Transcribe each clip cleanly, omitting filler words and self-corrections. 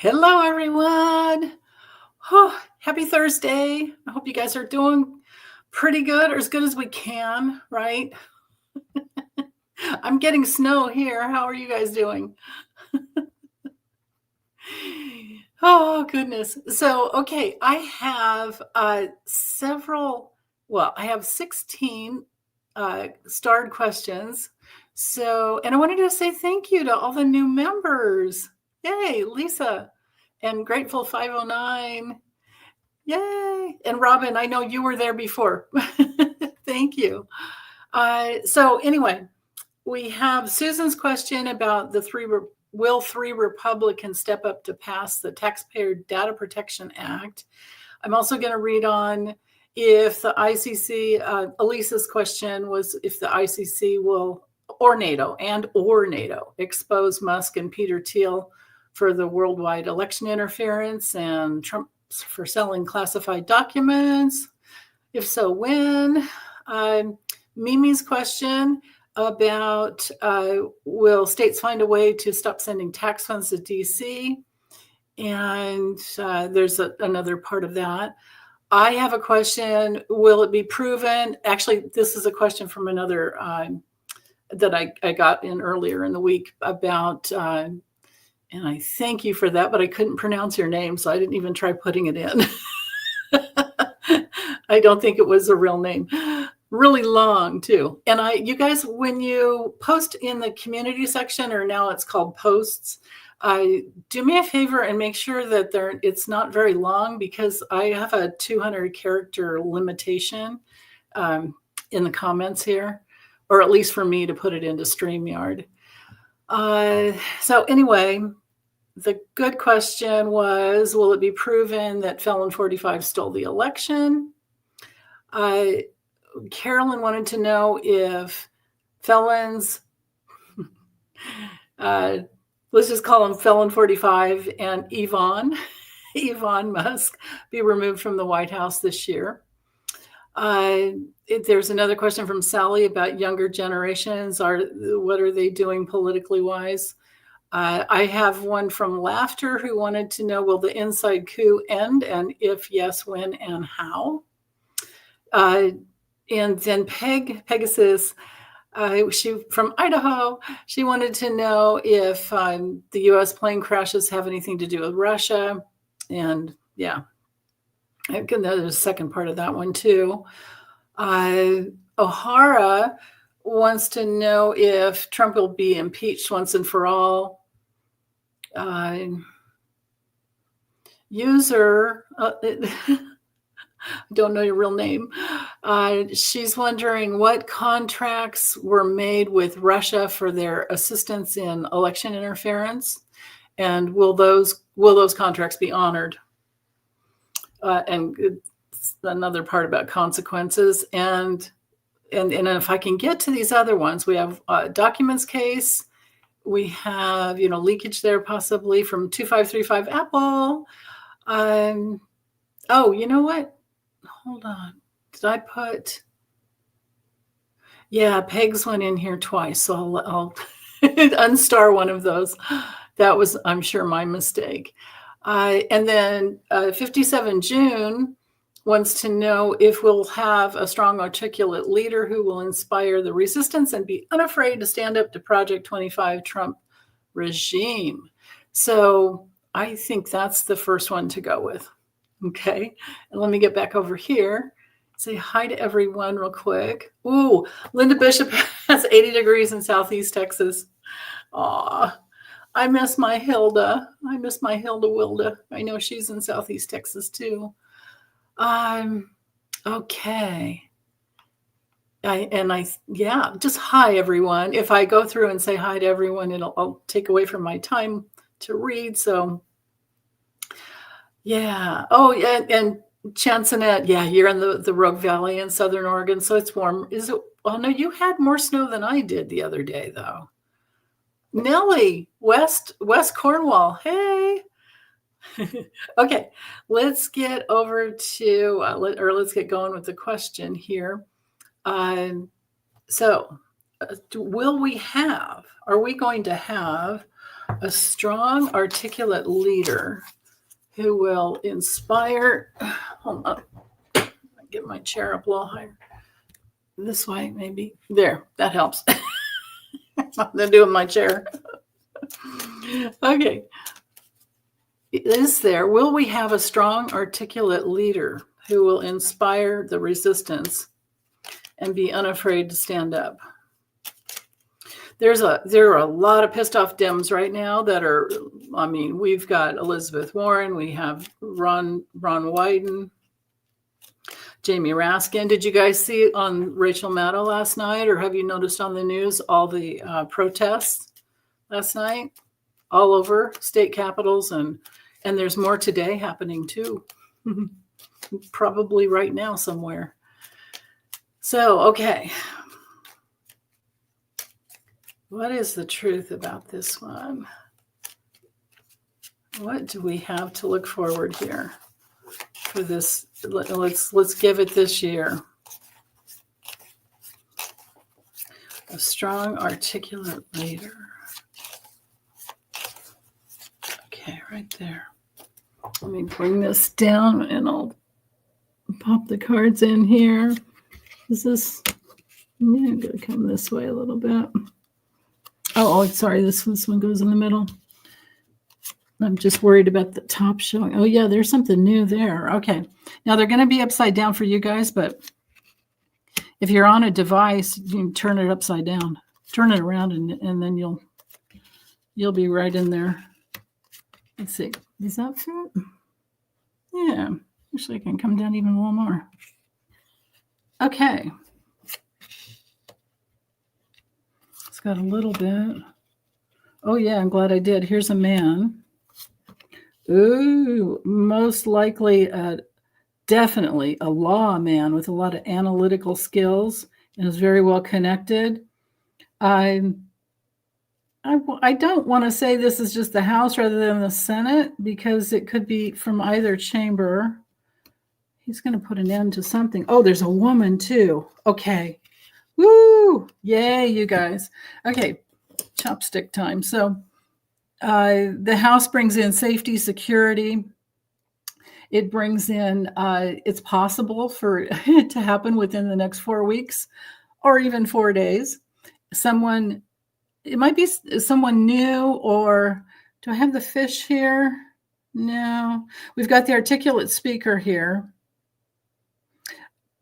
Hello, everyone. Oh, happy Thursday. I hope you guys are doing pretty good or as good as we can, right? I'm getting snow here. How are you guys doing? Oh, goodness. So, okay, I have I have 16 starred questions. So, and I wanted to say thank you to all the new members. Yay, Lisa and Grateful 509. Yay. And Robin, I know you were there before. Thank you. So anyway, we have Susan's question about will three Republicans step up to pass the Taxpayer Data Protection Act? I'm also going to read on if the ICC, Elisa's question was if the ICC will, or NATO expose Musk and Peter Thiel for the worldwide election interference and Trump for selling classified documents. If so, when? Mimi's question about will states find a way to stop sending tax funds to DC? And there's another part of that. I have a question, will it be proven? Actually, this is a question from another that I got in earlier in the week about, and I thank you for that, but I couldn't pronounce your name, so I didn't even try putting it in. I don't think it was a real name. Really long too. And you guys, when you post in the community section, or now it's called posts, do me a favor and make sure that it's not very long, because I have a 200 character limitation in the comments here, or at least for me to put it into StreamYard. So anyway, the good question was, will it be proven that Felon 45 stole the election? Carolyn wanted to know if felons, let's just call him Felon 45 and Elon Musk, be removed from the White House this year. There's another question from Sally about younger generations. What are they doing politically wise? I have one from Laughter who wanted to know, will the inside coup end? And if yes, when and how? And then Pegasus, she from Idaho, she wanted to know if the U.S. plane crashes have anything to do with Russia. And yeah, there's a second part of that one too. O'Hara wants to know if Trump will be impeached once and for all. User, don't know your real name. She's wondering what contracts were made with Russia for their assistance in election interference, and will those contracts be honored? And it's another part about consequences. And if I can get to these other ones, we have documents case. We have, leakage there possibly from 2535 Apple. Oh, you know what? Hold on. Did I put? Yeah, Pegs went in here twice, so I'll unstar one of those. That was, I'm sure, my mistake. And then 57 June wants to know if we'll have a strong, articulate leader who will inspire the resistance and be unafraid to stand up to Project 25 Trump regime. So I think that's the first one to go with. Okay, and let me get back over here. Say hi to everyone real quick. Ooh, Linda Bishop has 80 degrees in Southeast Texas. Aw, I miss my Hilda. I miss my Hilda Wilda. I know she's in Southeast Texas too. Okay. Just hi everyone. If I go through and say hi to everyone, I'll take away from my time to read. So yeah. Oh, yeah. And Chansonette, yeah, you're in the Rogue Valley in Southern Oregon, so it's warm. Is it? Oh no, you had more snow than I did the other day, though. Nellie, West Cornwall. Hey. Okay, let's get over to let's get going with the question here. Are we going to have a strong, articulate leader who will inspire. Hold on. Get my chair up a little higher. This way, maybe. There, that helps. Nothing to do with my chair. Okay. Will we have a strong, articulate leader who will inspire the resistance and be unafraid to stand up? There are a lot of pissed off Dems right now that are, we've got Elizabeth Warren, we have Ron Wyden, Jamie Raskin. Did you guys see on Rachel Maddow last night, or have you noticed on the news all the protests last night all over state capitals, and there's more today happening too, probably right now somewhere. So, okay. What is the truth about this one? What do we have to look forward here for this? Let's give it this year. A strong, articulate leader. Okay, right there. Let me bring this down and I'll pop the cards in here. I'm going to come this way a little bit. Oh, sorry, this one goes in the middle. I'm just worried about the top showing. Oh, yeah, there's something new there. Okay. Now, they're going to be upside down for you guys, but if you're on a device, you can turn it upside down. Turn it around, and then you'll be right in there. Let's see. Does that fit? Yeah. Actually, I can come down even a little more. Okay. It's got a little bit. Oh, yeah, I'm glad I did. Here's a man. Ooh, most likely, definitely a law man with a lot of analytical skills and is very well connected. I don't want to say this is just the House rather than the Senate, because it could be from either chamber. He's going to put an end to something. Oh, there's a woman too. Okay. Woo! Yay, you guys. Okay, chopstick time. So the House brings in safety, security. It brings in, it's possible for it to happen within the next 4 weeks or even 4 days. It might be someone new, or do I have the fish here? No. We've got the articulate speaker here.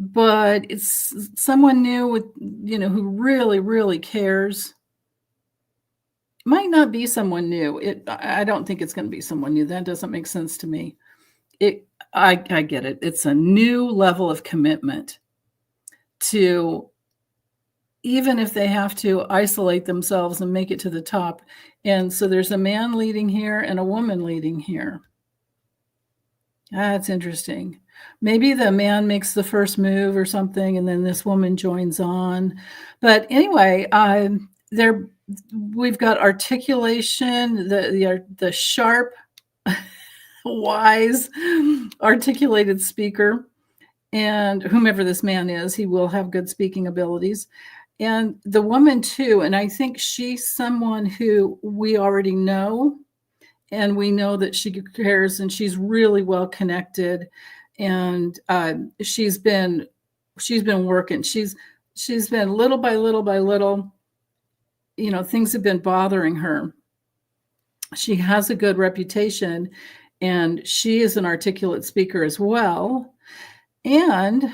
But it's someone new with, who really, really cares. Might not be someone new. I don't think it's going to be someone new. That doesn't make sense to me. I get it. It's a new level of commitment to, even if they have to isolate themselves and make it to the top. And so there's a man leading here and a woman leading here. That's interesting. Maybe the man makes the first move or something, and then this woman joins on. But anyway, we've got articulation, the sharp, wise, articulated speaker, and whomever this man is, he will have good speaking abilities. And the woman too, and I think she's someone who we already know, and we know that she cares, and she's really well connected, and she's been working. She's been little by little, things have been bothering her. She has a good reputation, and she is an articulate speaker as well. And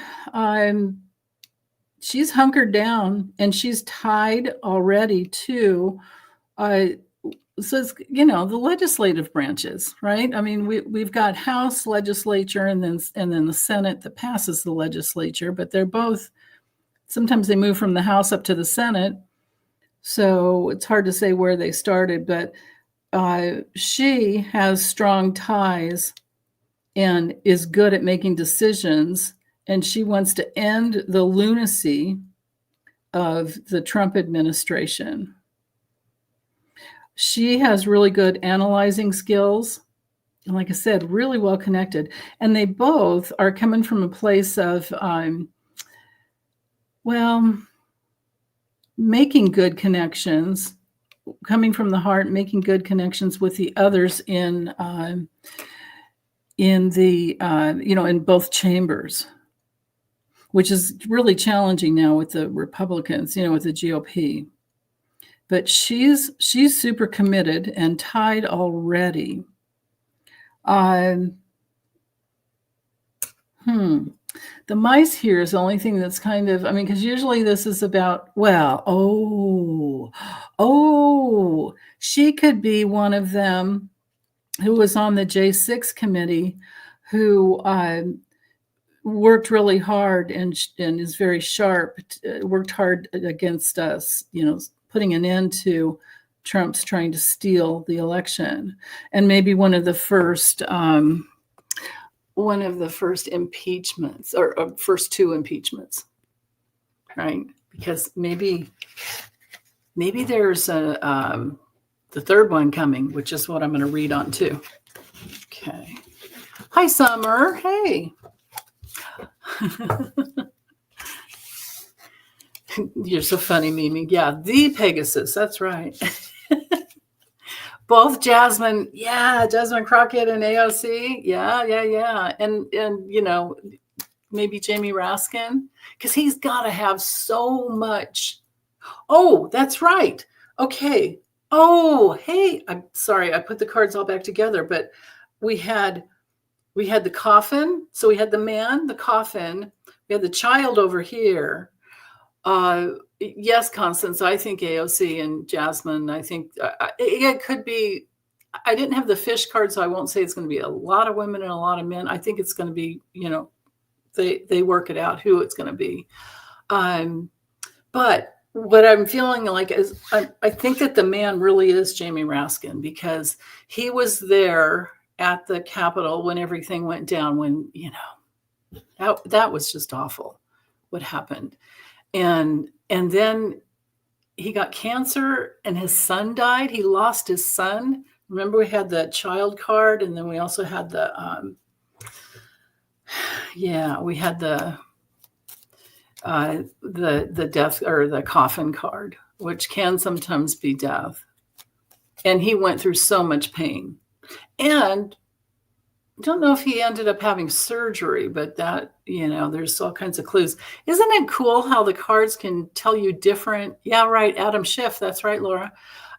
she's hunkered down, and she's tied already to so it's, the legislative branches, right? I mean, we've got House legislature and then the Senate that passes the legislature, but they're both, sometimes they move from the House up to the Senate. So it's hard to say where they started, but she has strong ties and is good at making decisions. And she wants to end the lunacy of the Trump administration. She has really good analyzing skills. And like I said, really well connected. And they both are coming from a place of, making good connections coming from the heart, making good connections with the others in the in both chambers, which is really challenging now with the Republicans, with the GOP. But she's super committed and tied already. The mice here is the only thing that's kind of, because usually this is about, she could be one of them who was on the J6 committee who worked really hard and is very sharp, worked hard against us, putting an end to Trump's trying to steal the election. And maybe one of the first impeachments or first two impeachments, right? Because maybe there's the third one coming, which is what I'm going to read on too. Okay. Hi, Summer. Hey. You're so funny, Mimi. Yeah, the Pegasus. That's right. Both Jasmine Crockett and AOC. Yeah. And maybe Jamie Raskin, because he's got to have so much. Oh, that's right. Okay. Oh, hey, I'm sorry. I put the cards all back together, but we had the coffin. So we had the man, the coffin. We had the child over here. Yes, Constance, I think AOC and Jasmine, I think it could be. I didn't have the fish card, so I won't say it's going to be a lot of women and a lot of men. I think it's going to be, they work it out who it's going to be. But what I'm feeling like is I think that the man really is Jamie Raskin, because he was there at the Capitol when everything went down, when, that was just awful what happened. And then he got cancer and his son died. He lost his son. Remember, we had the child card, and then we also had the the death or the coffin card, which can sometimes be death. And he went through so much pain. And I don't know if he ended up having surgery, but that, there's all kinds of clues. Isn't it cool how the cards can tell you different? Yeah, right. Adam Schiff. That's right, Laura.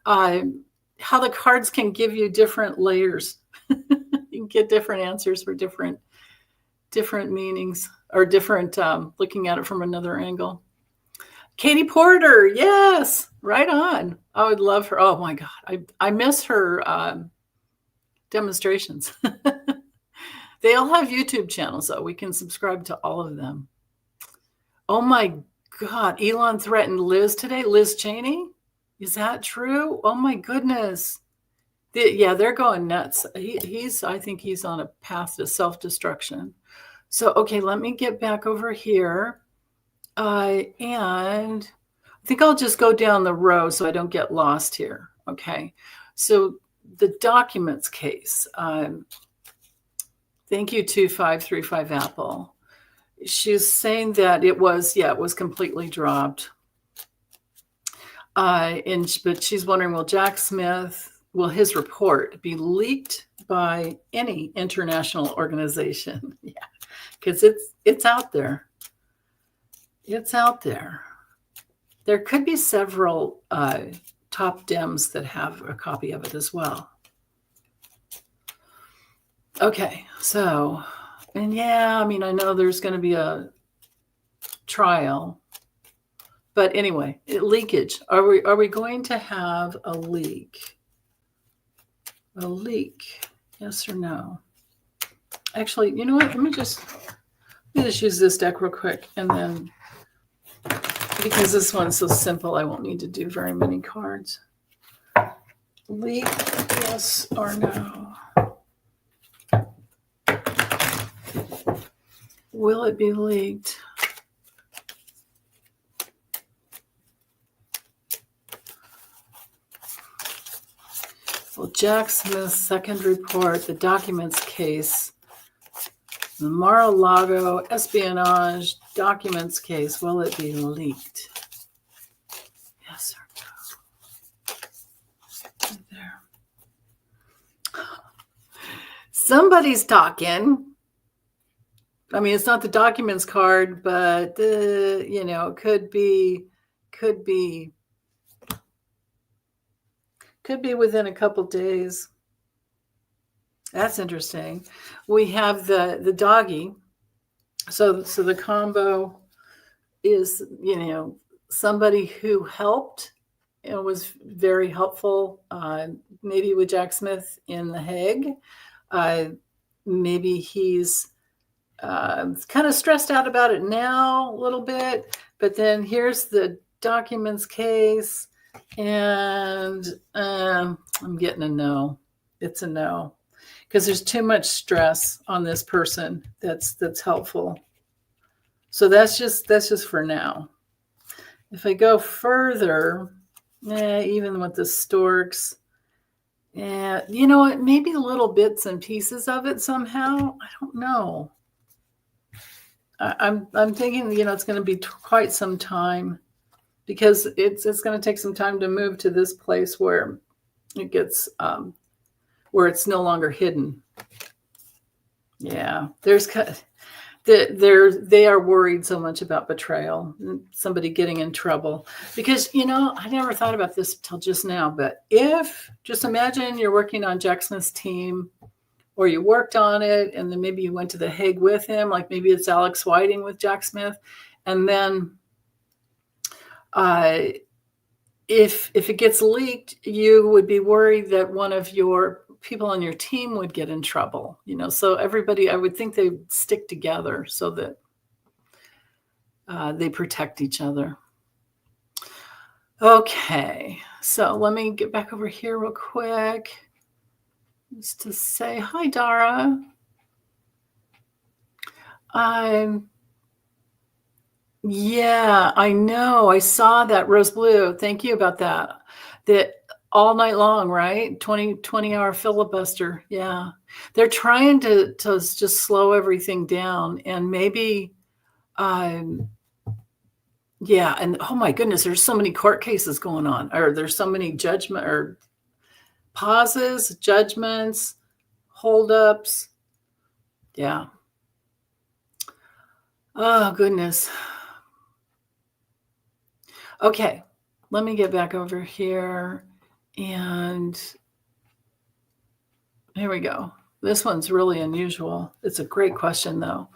How the cards can give you different layers. You can get different answers for different meanings, or different, looking at it from another angle. Katie Porter. Yes. Right on. I would love her. Oh my God. I miss her demonstrations. They all have YouTube channels, though. We can subscribe to all of them. Oh my God. Elon threatened Liz today. Liz Cheney. Is that true? Oh my goodness. They're going nuts. I think he's on a path to self-destruction. So, okay, let me get back over here. And I think I'll just go down the row so I don't get lost here. Okay. So the documents case. Thank you to 535 Apple. She's saying that it was completely dropped. But she's wondering, will his report be leaked by any international organization? Yeah, because it's out there. It's out there. There could be several top Dems that have a copy of it as well. Okay, so, and I know there's going to be a trial, but anyway, leakage. Are we going to have a leak? A leak? Yes or no? Actually, you know what? Let me just use this deck real quick, and then, because this one's so simple, I won't need to do very many cards. Leak, yes or no? Will it be leaked? Well, Jack Smith's second report, the documents case, the Mar-a-Lago espionage documents case, will it be leaked? Yes or no? somebody's talking. I mean, it's not the documents card, but could be within a couple days. That's interesting. We have the doggy. So the combo is, somebody who helped and was very helpful, maybe with Jack Smith in The Hague. Maybe he's kind of stressed out about it now a little bit, but then here's the documents case, and I'm getting a no. It's a no, because there's too much stress on this person that's helpful. So that's just for now. If I go further, even with the storks, you know what? Maybe little bits and pieces of it somehow. I don't know. I'm thinking, it's going to be quite some time, because it's going to take some time to move to this place where it gets where it's no longer hidden. Yeah, they are worried so much about betrayal, somebody getting in trouble, because I never thought about this till just now. But just imagine you're working on Jack Smith's team, or you worked on it, and then maybe you went to The Hague with him, like maybe it's Alex Whiting with Jack Smith. And then if it gets leaked, you would be worried that one of your people on your team would get in trouble, so everybody, I would think they would stick together so that they protect each other. Okay, so let me get back over here real quick. Just to say hi, Dara. Yeah, I know. I saw that, Rose Blue. Thank you about that. That all night long, right? 20-hour filibuster. Yeah. They're trying to just slow everything down, and maybe yeah, and oh my goodness, there's so many court cases going on, or there's so many judgment or pauses, judgments, holdups. Yeah. Oh, goodness. Okay, let me get back over here. And here we go. This one's really unusual. It's a great question, though.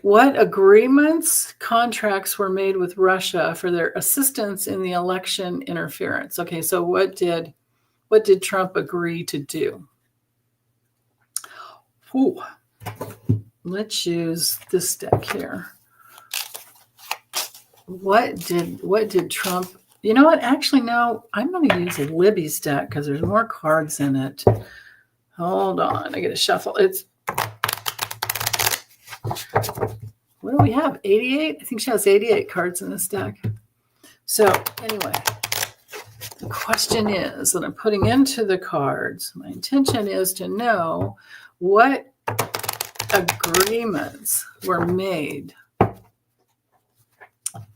What agreements, contracts were made with Russia for their assistance in the election interference? Okay, so what did Trump agree to do? Ooh. Let's use this deck here. What did Trump? You know what? Actually, no. I'm going to use Libby's deck because there's more cards in it. Hold on. I got to shuffle. What do we have? 88? I think she has 88 cards in this deck. So anyway, the question is that I'm putting into the cards. My intention is to know what agreements were made,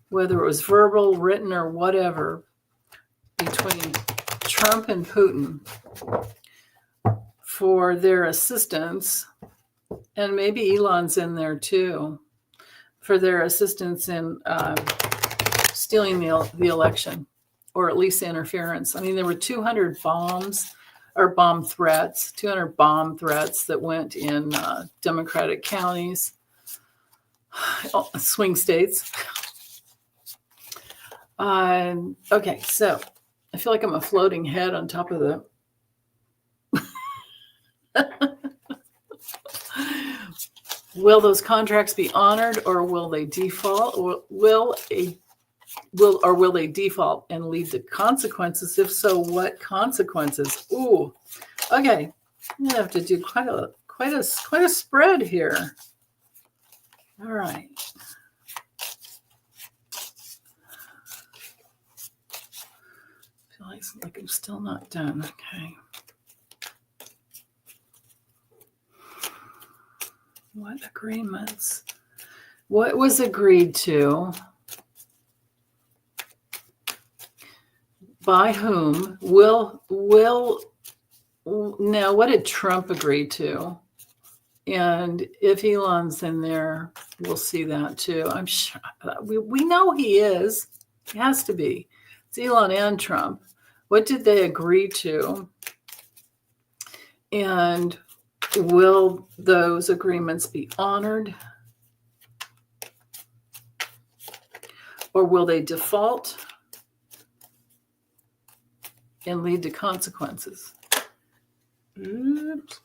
whether it was verbal, written, or whatever, between Trump and Putin for their assistance, and maybe Elon's in there too, for their assistance in stealing the election, or at least interference. I mean, there were 200 bombs or bomb threats, 200 bomb threats that went in Democratic counties, swing states. Okay, so I feel like I'm a floating head on top of the. Will those contracts be honored, or will they default? Or will they default and lead to consequences? If so, what consequences? Ooh, okay. I'm gonna have to do quite a spread here. All right. I feel like I'm still not done. Okay. What agreements? What was agreed to? By whom? Now, what did Trump agree to? And if Elon's in there, we'll see that too. I'm sure we know he is. He has to be. It's Elon and Trump. What did they agree to? And will those agreements be honored? Or will they default and lead to consequences? Oops.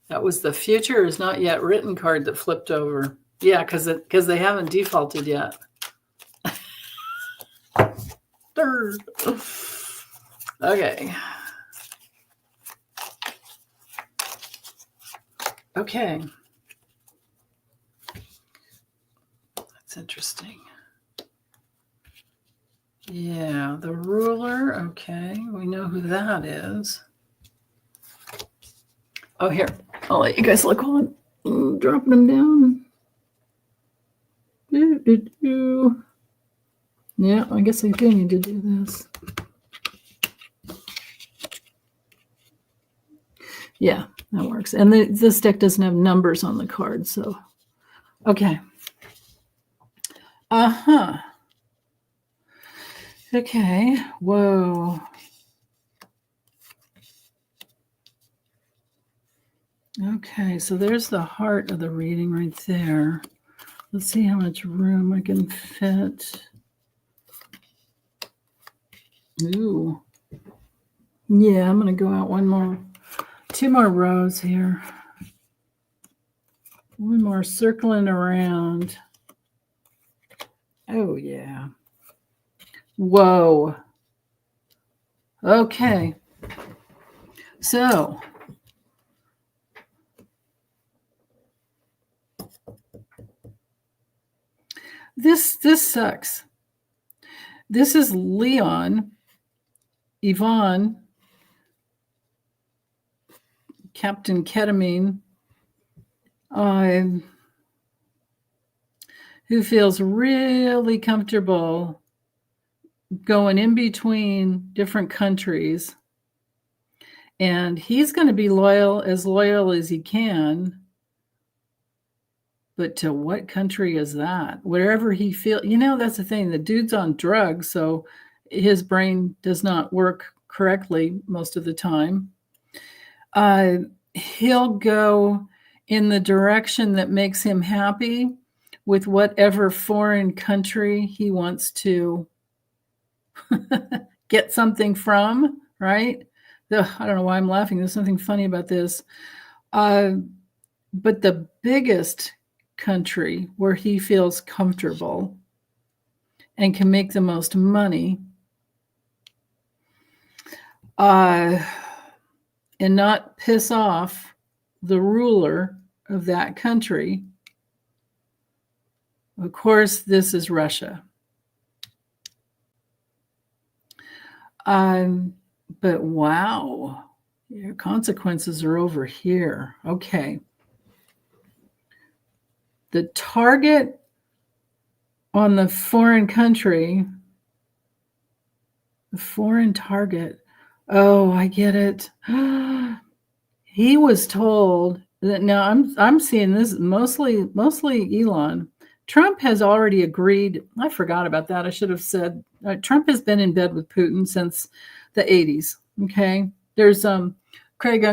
That was the future is not yet written card that flipped over. Yeah, because they haven't defaulted yet. Okay. Okay. That's interesting. Yeah, the ruler. Okay, we know who that is. Oh, here. I'll let you guys look while I'm dropping them down. Yeah, I guess I do need to do this. Yeah, that works. And this deck doesn't have numbers on the card, so. Okay. Uh-huh. Okay. Whoa. Okay, so there's the heart of the reading right there. Let's see how much room I can fit. Ooh. Yeah, I'm going to go out two more rows here. One more circling around. Oh, yeah. Whoa. Okay. So, this sucks. This is Leon, Yvonne, Captain Ketamine, who feels really comfortable going in between different countries. And he's going to be loyal as he can. But to what country is that? Wherever he feels, that's the thing. The dude's on drugs, so his brain does not work correctly most of the time. He'll go in the direction that makes him happy with whatever foreign country he wants to get something from, right? I don't know why I'm laughing. There's something funny about this. But the biggest country where he feels comfortable and can make the most money and not piss off the ruler of that country. Of course, this is Russia. But wow, your consequences are over here. Okay. The target on the foreign country, the foreign target. Oh, I get it. He was told that now I'm seeing this mostly Elon. Trump has already agreed. I forgot about that. I should have said Trump has been in bed with Putin since the 80s. Okay. There's Craig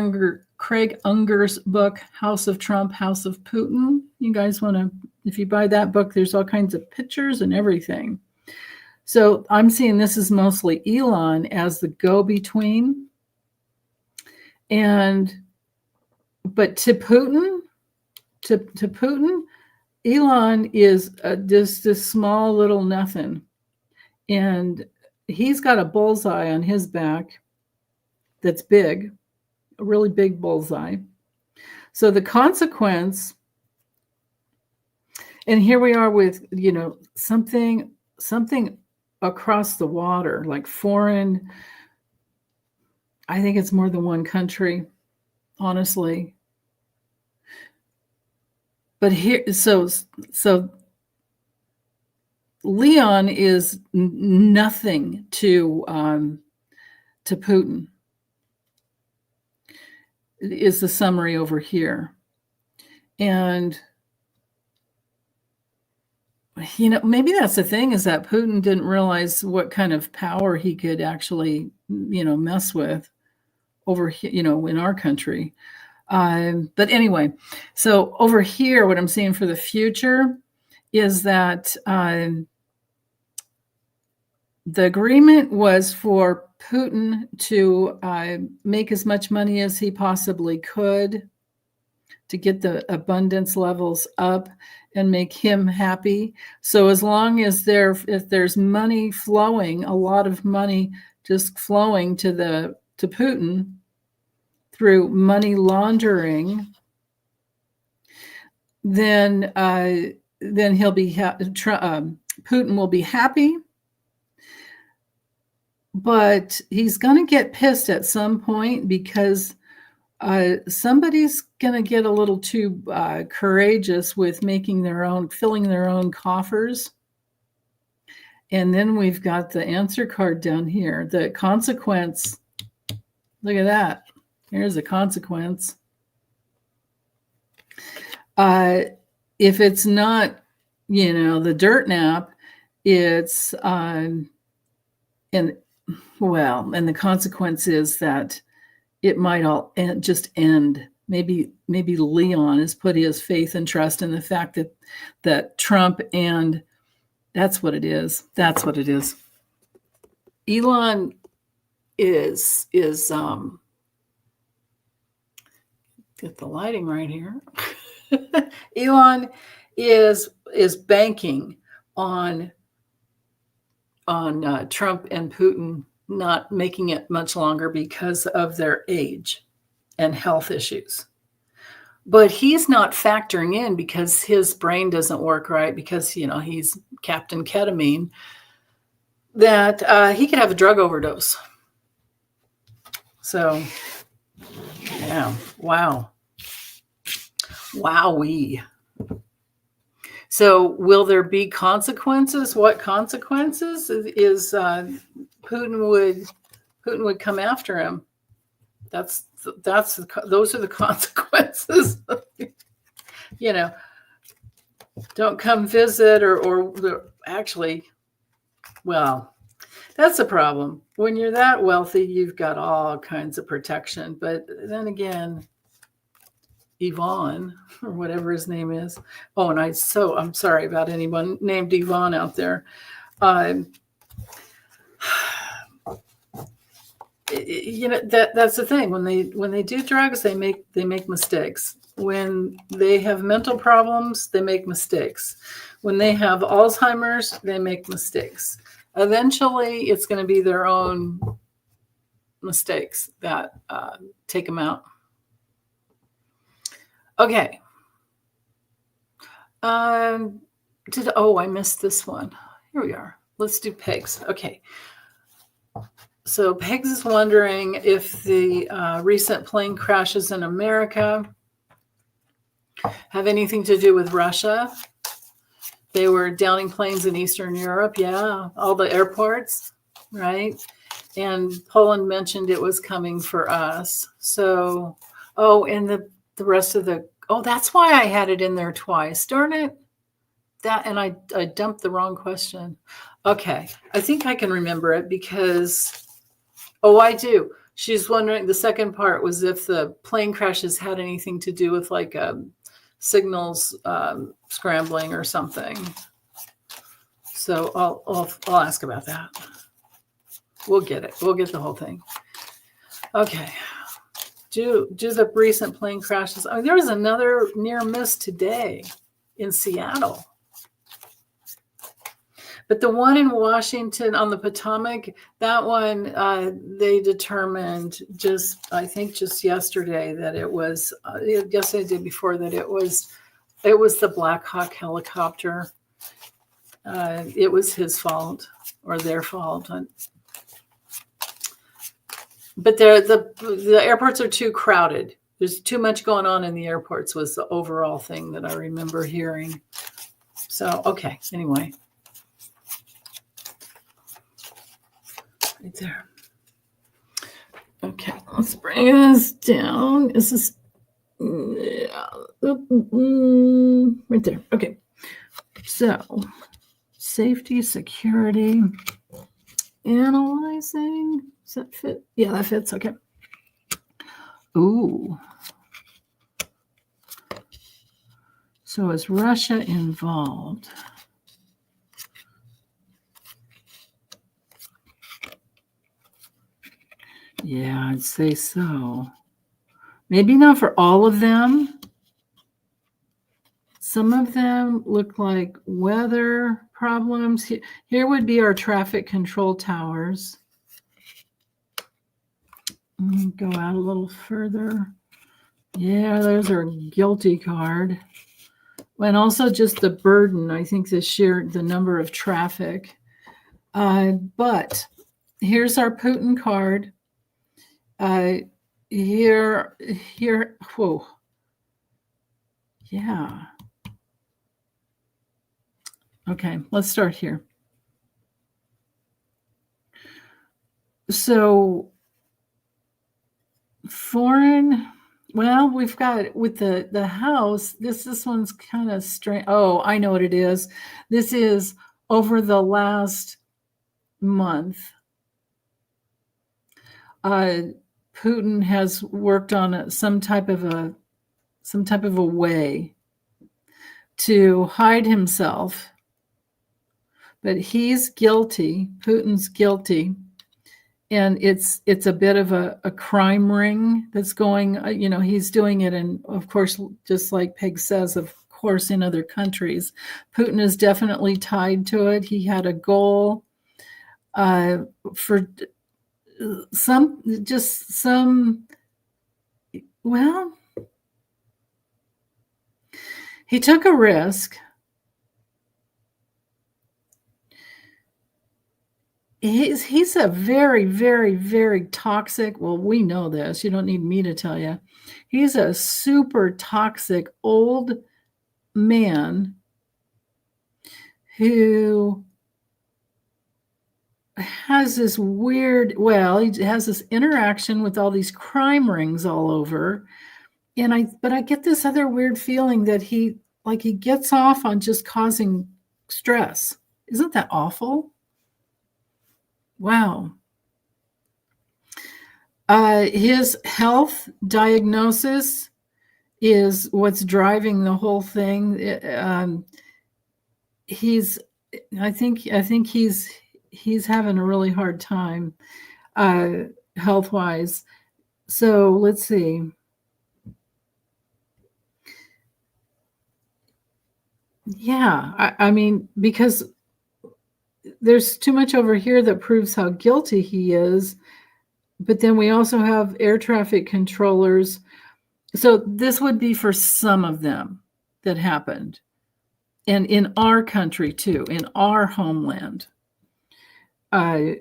Unger's book, House of Trump, House of Putin. You guys want to, if you buy that book, there's all kinds of pictures and everything. So I'm seeing this is mostly Elon as the go-between. But to Putin, Elon is just this small little nothing. And he's got a bullseye on his back that's big, a really big bullseye. So the consequence, and here we are with, something across the water, like foreign. I think it's more than one country, honestly. But here, so Leon is nothing to Putin. Is the summary over here. And, maybe that's the thing, is that Putin didn't realize what kind of power he could actually, mess with over here, in our country. But anyway, so over here, what I'm seeing for the future is that the agreement was for Putin to make as much money as he possibly could to get the abundance levels up and make him happy. So as long as if there's money flowing, a lot of money just flowing to Putin through money laundering, then he'll be Putin will be happy. But he's going to get pissed at some point, because somebody's going to get a little too courageous with filling their own coffers. And then we've got the answer card down here, the consequence. Look at that. Here's a consequence. If it's not, the dirt nap, it's and the consequence is that it might all just end. Maybe Leon has put his faith and trust in the fact that Trump, and that's what it is. That's what it is. Elon is get the lighting right here. Elon is banking on Trump and Putin not making it much longer because of their age and health issues. But he's not factoring in, because his brain doesn't work right, because, he's Captain Ketamine, that he could have a drug overdose. So, yeah, wow. Wowee. So will there be consequences? What consequences? Is Putin would come after him. Those are the consequences. Don't come visit, or actually, well, that's the problem. When you're that wealthy, you've got all kinds of protection. But then again, Yvonne, or whatever his name is. Oh, and I'm sorry about anyone named Yvonne out there. That's the thing. When they do drugs, they make mistakes. When they have mental problems, they make mistakes. When they have Alzheimer's, they make mistakes. Eventually, it's going to be their own mistakes that take them out. Okay. I missed this one. Here we are. Let's do Pegs. Okay. So Pegs is wondering if the recent plane crashes in America have anything to do with Russia. They were downing planes in Eastern Europe. Yeah, all the airports, right? And Poland mentioned it was coming for us. So, and the rest of that's why I had it in there twice. Darn it. And I dumped the wrong question. Okay, I think I can remember it, because, I do. She's wondering, the second part was if the plane crashes had anything to do with like signals scrambling or something. So I'll ask about that. We'll get it. We'll get the whole thing. Okay. Do the recent plane crashes. There was another near miss today in Seattle. But the one in Washington on the Potomac, that one, they determined just yesterday that it was, yesterday, the day before, that it was the Black Hawk helicopter. It was his fault, or their fault. But the airports are too crowded. There's too much going on in the airports, was the overall thing that I remember hearing. So, okay, anyway. Right there. Okay, let's bring this down. This is Yeah. Right there. Okay. So, safety, security, analyzing. Does that fit? Yeah, that fits. Okay. Ooh. So, is Russia involved? Yeah, I'd say so. Maybe not for all of them. Some of them look like weather problems. Here would be our traffic control towers. Go out a little further. Yeah, there's our guilty card. And also just the burden, I think the number of traffic. But here's our Putin card. Here, whoa. Yeah. Okay, let's start here. So foreign, well, we've got with the house, this one's kind of strange. Oh, I know what it is. This is over the last month. Putin has worked on some type of a way to hide himself, but he's guilty. Putin's guilty, and it's a bit of a crime ring that's going. He's doing it, and of course, just like Peg says, of course, in other countries, Putin is definitely tied to it. He had a goal for some. Well, he took a risk. He's a very, very, very toxic. Well, we know this. You don't need me to tell you. He's a super toxic old man who has this weird, he has this interaction with all these crime rings all over. But I get this other weird feeling that he gets off on just causing stress. Isn't that awful? Wow. His health diagnosis is what's driving the whole thing. I think he's having a really hard time health-wise. So let's see. Yeah, I mean, because there's too much over here that proves how guilty he is. But then we also have air traffic controllers. So this would be for some of them that happened. And in our country too, in our homeland. All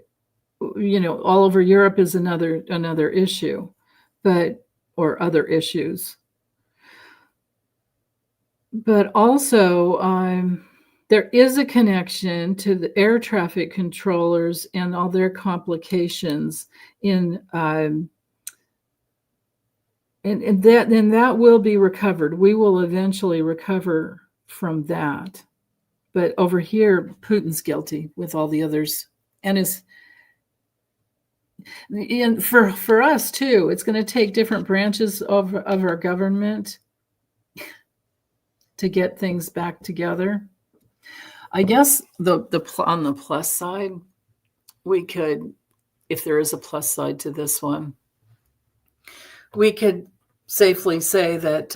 over Europe is another issue, or other issues. But also, there is a connection to the air traffic controllers and all their complications and that will be recovered. We will eventually recover from that. But over here, Putin's guilty with all the others, and for us too. It's going to take different branches of our government to get things back together. I guess on the plus side, we could, if there is a plus side to this one, we could safely say that,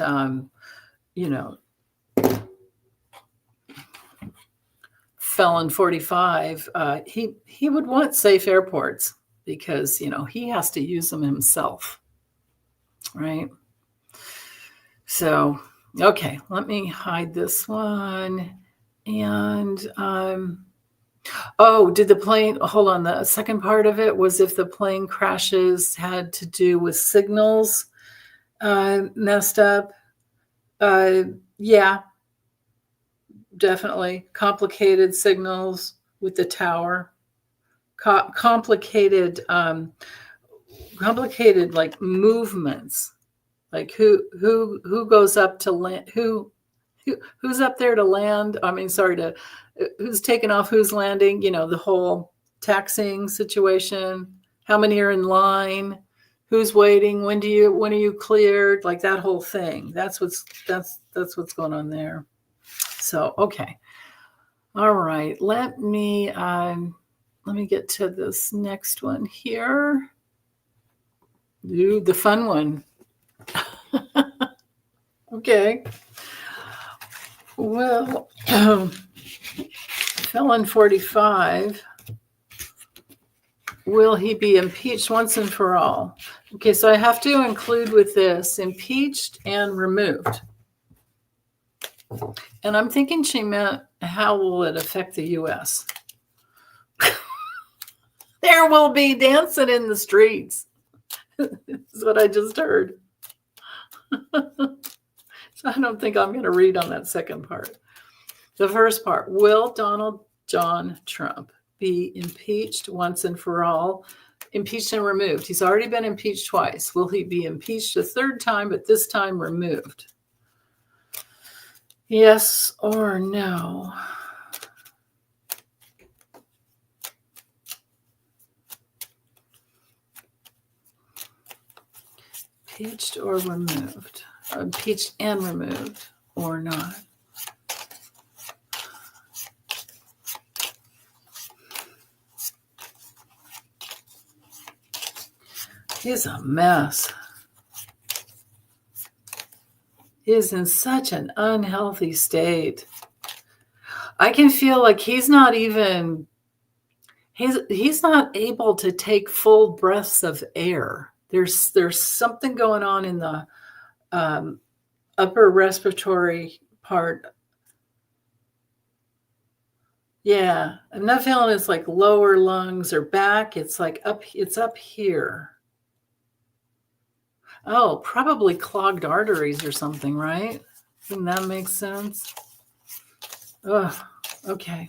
Felon 45, he would want safe airports because, he has to use them himself, right? So, okay, let me hide this one. And, did the plane, hold on, the second part of it was if the plane crashes had to do with signals messed up. Yeah, definitely. Complicated signals with the tower. Complicated like movements Like who goes up to land? Who's up there to land? I mean, sorry, to who's taking off, who's landing? You know, the whole taxing situation. How many are in line? Who's waiting? When are you cleared? Like that whole thing. That's what's going on there. So okay, all right. Let me get to this next one here. Do the fun one. Okay. Well, felon 45. Will he be impeached once and for all? Okay, so I have to include with this impeached and removed. And I'm thinking she meant, how will it affect the U.S.? There will be dancing in the streets. That's what I just heard. So I don't think I'm going to read on that second part. The first part, will Donald John Trump be impeached once and for all? Impeached and removed. He's already been impeached twice. Will he be impeached a third time, but this time removed? Yes or no? Impeached or removed? Impeached and removed or not? He's a mess. He is in such an unhealthy state. I can feel like he's not able to take full breaths of air. There's something going on in the upper respiratory part. Yeah, I'm not feeling it's like lower lungs or back. It's like it's up here. Oh, probably clogged arteries or something, right? Doesn't that make sense? Ugh, okay.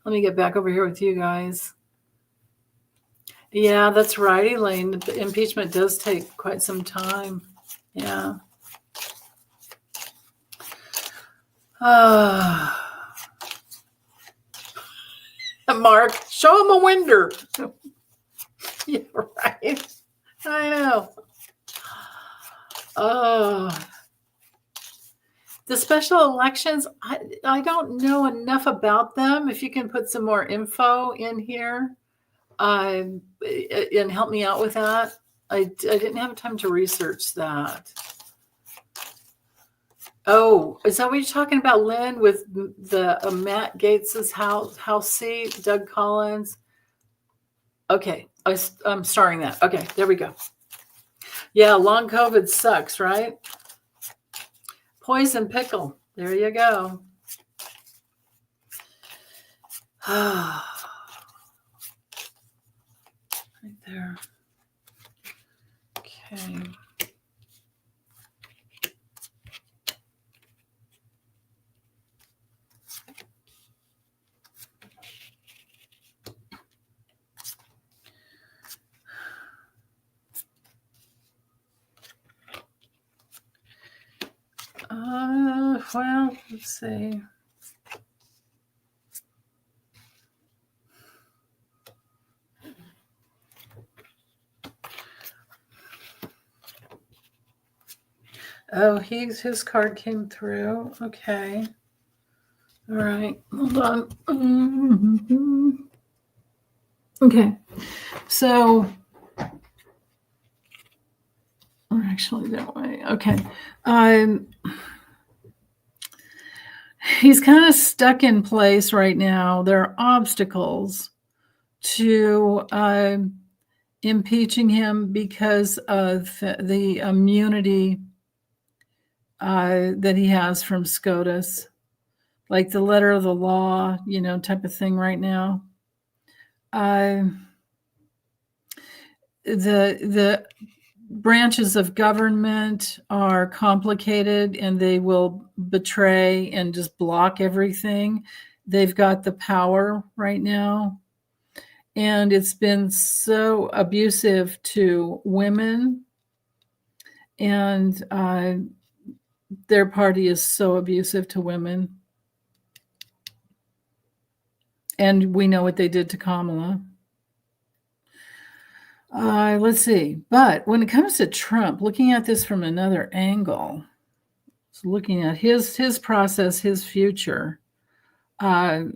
Let me get back over here with you guys. Yeah, that's right, Elaine. The impeachment does take quite some time. Yeah. Mark, show him a window. Yeah, right. I know. The special elections, I don't know enough about them. If you can put some more info in here and help me out with that. I didn't have time to research that. Oh, is that what you're talking about, Lynn, with the Matt Gates's house seat, Doug Collins? Okay, I'm starring that. Okay, there we go. Yeah, long COVID sucks, right? Poison pickle. There you go. Right there. Okay. Well, let's see. Oh, his card came through. Okay. All right. Hold on. Mm-hmm. Okay. So, or actually that way. Okay. He's kind of stuck in place right now. There are obstacles to impeaching him because of the immunity that he has from SCOTUS, like the letter of the law, type of thing right now. The branches of government are complicated and they will betray and just block everything. They've got the power right now. And it's been so abusive to women And their party is so abusive to women. And we know what they did to Kamala. Let's see. But when it comes to Trump, looking at this from another angle, looking at his process, his future, I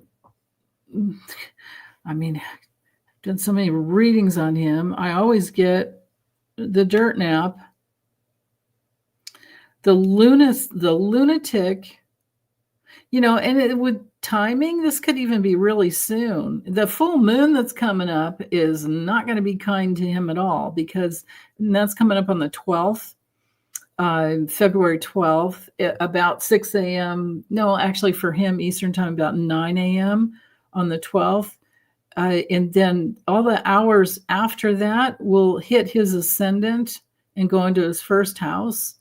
mean, I've done so many readings on him. I always get the dirt nap, the lunatic, and with timing, this could even be really soon. The full moon that's coming up is not going to be kind to him at all, because that's coming up on the 12th, February 12th, about 6 a.m. No, actually for him, Eastern time, about 9 a.m. on the 12th. And then all the hours after that will hit his ascendant and go into his first house.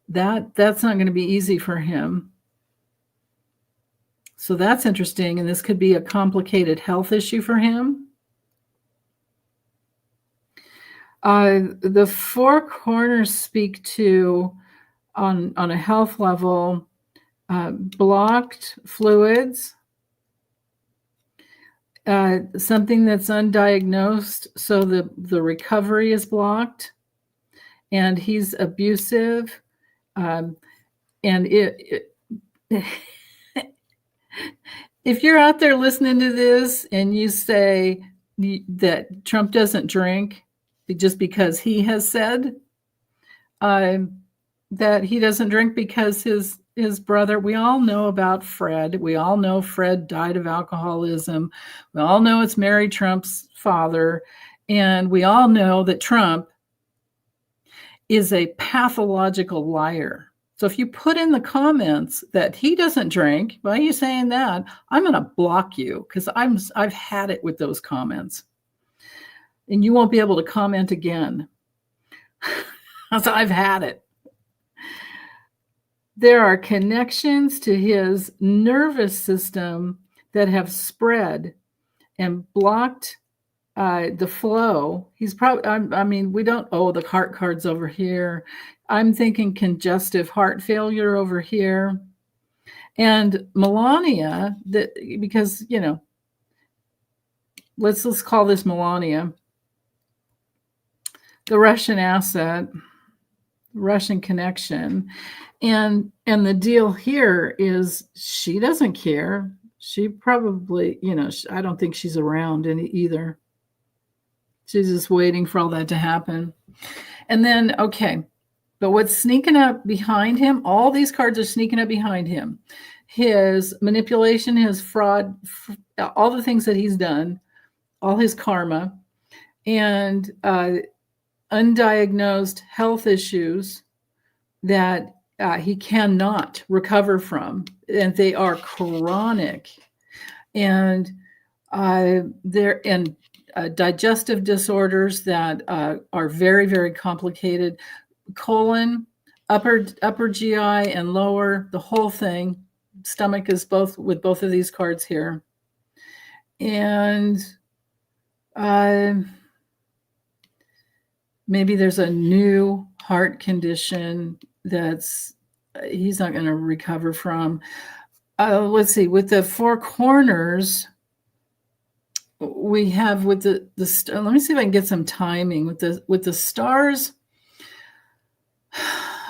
That's not going to be easy for him. So that's interesting, and this could be a complicated health issue for him. The four corners speak to, on a health level, blocked fluids, something that's undiagnosed, so the recovery is blocked, and he's abusive, and if you're out there listening to this and you say that Trump doesn't drink just because he has said that he doesn't drink because his brother, we all know about Fred. We all know Fred died of alcoholism. We all know it's Mary Trump's father. And we all know that Trump is a pathological liar. So if you put in the comments that he doesn't drink, why are you saying that? I'm going to block you, because I've had it with those comments. And you won't be able to comment again. So I've had it. There are connections to his nervous system that have spread and blocked the flow. He's probably, we don't, the heart card's over here. I'm thinking congestive heart failure over here. And Melania, because, let's call this Melania, the Russian asset, Russian connection. And the deal here is she doesn't care. She probably, I don't think she's around either. She's just waiting for all that to happen. And then, okay, but what's sneaking up behind him, all these cards are sneaking up behind him. His manipulation, his fraud, all the things that he's done, all his karma, and undiagnosed health issues that he cannot recover from, and they are chronic. And digestive disorders that are very, very complicated. Colon, upper GI and lower, the whole thing. Stomach is with both of these cards here. And maybe there's a new heart condition that's he's not going to recover from. Let's see, with the four corners, we have with the let me see if I can get some timing with the stars.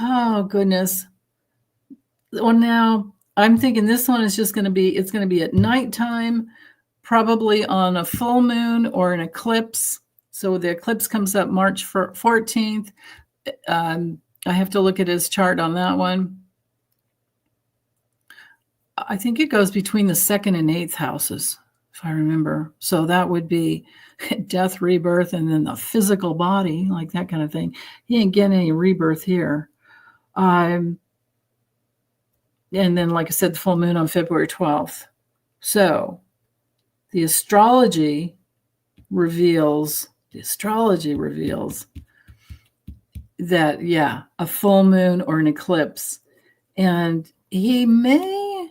Oh goodness. Well, now I'm thinking this one is just going to be at nighttime, probably on a full moon or an eclipse. So the eclipse comes up March 14th. I have to look at his chart on that one. I think it goes between the 2nd and 8th houses, if I remember. So that would be death, rebirth, and then the physical body, like that kind of thing. He ain't getting any rebirth here. And then, like I said, the full moon on February 12th. So the astrology reveals that, yeah, a full moon or an eclipse. And he may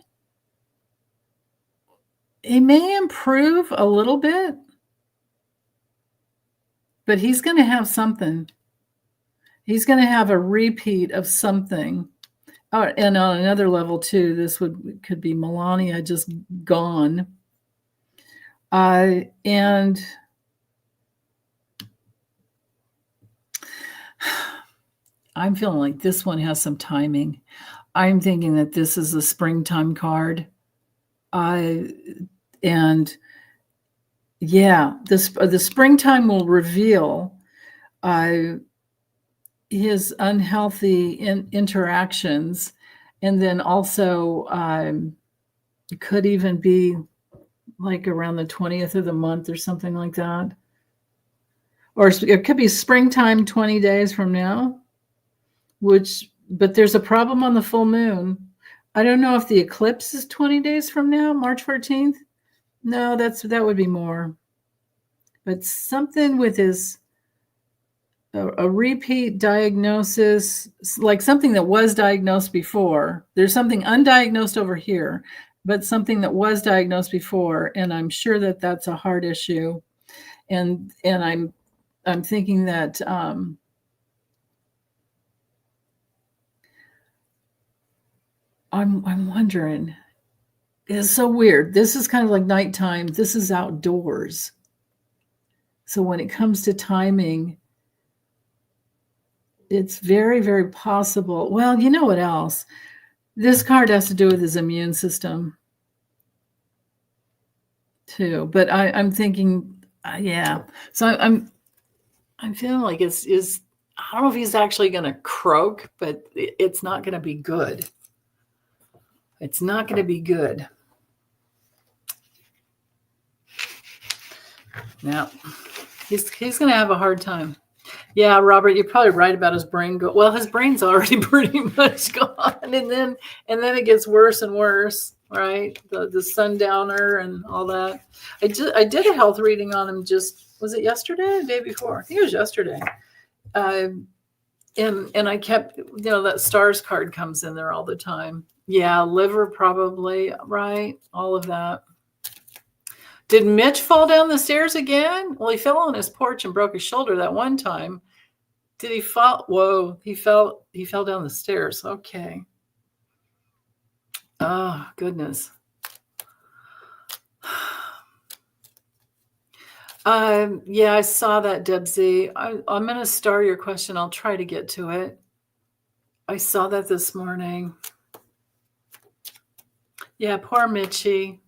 improve a little bit, but he's going to have something. He's going to have a repeat of something. Oh, and on another level too, this could be Melania just gone. And I'm feeling like this one has some timing. I'm thinking that this is a springtime card. And yeah, the springtime will reveal his unhealthy interactions, and then also it could even be like around the 20th of the month or something like that. Or it could be springtime 20 days from now, but there's a problem on the full moon. I don't know if the eclipse is 20 days from now, March 14th. No, that would be more. But something with a repeat diagnosis, like something that was diagnosed before. There's something undiagnosed over here, but something that was diagnosed before, and I'm sure that that's a heart issue. And I'm thinking that I'm wondering. It's so weird. This is kind of like nighttime. This is outdoors. So when it comes to timing, it's very, very possible. Well, you know what else? This card has to do with his immune system too. But I'm thinking, yeah. So I'm feeling like I don't know if he's actually going to croak, but it's not going to be good. It's not going to be good. Now, he's going to have a hard time. Yeah, Robert, you're probably right about his brain. Well, his brain's already pretty much gone, and then it gets worse and worse, right? The sundowner and all that. I did a health reading on him. Was it yesterday or the day before? I think it was yesterday. And I kept, that stars card comes in there all the time. Yeah, liver probably, right? All of that. Did Mitch fall down the stairs again? Well, he fell on his porch and broke his shoulder that one time. Did he fall? Whoa, he fell down the stairs. Okay. Oh, goodness. Yeah, I saw that, Debsy. I'm going to star your question. I'll try to get to it. I saw that this morning. Yeah, poor Mitchie.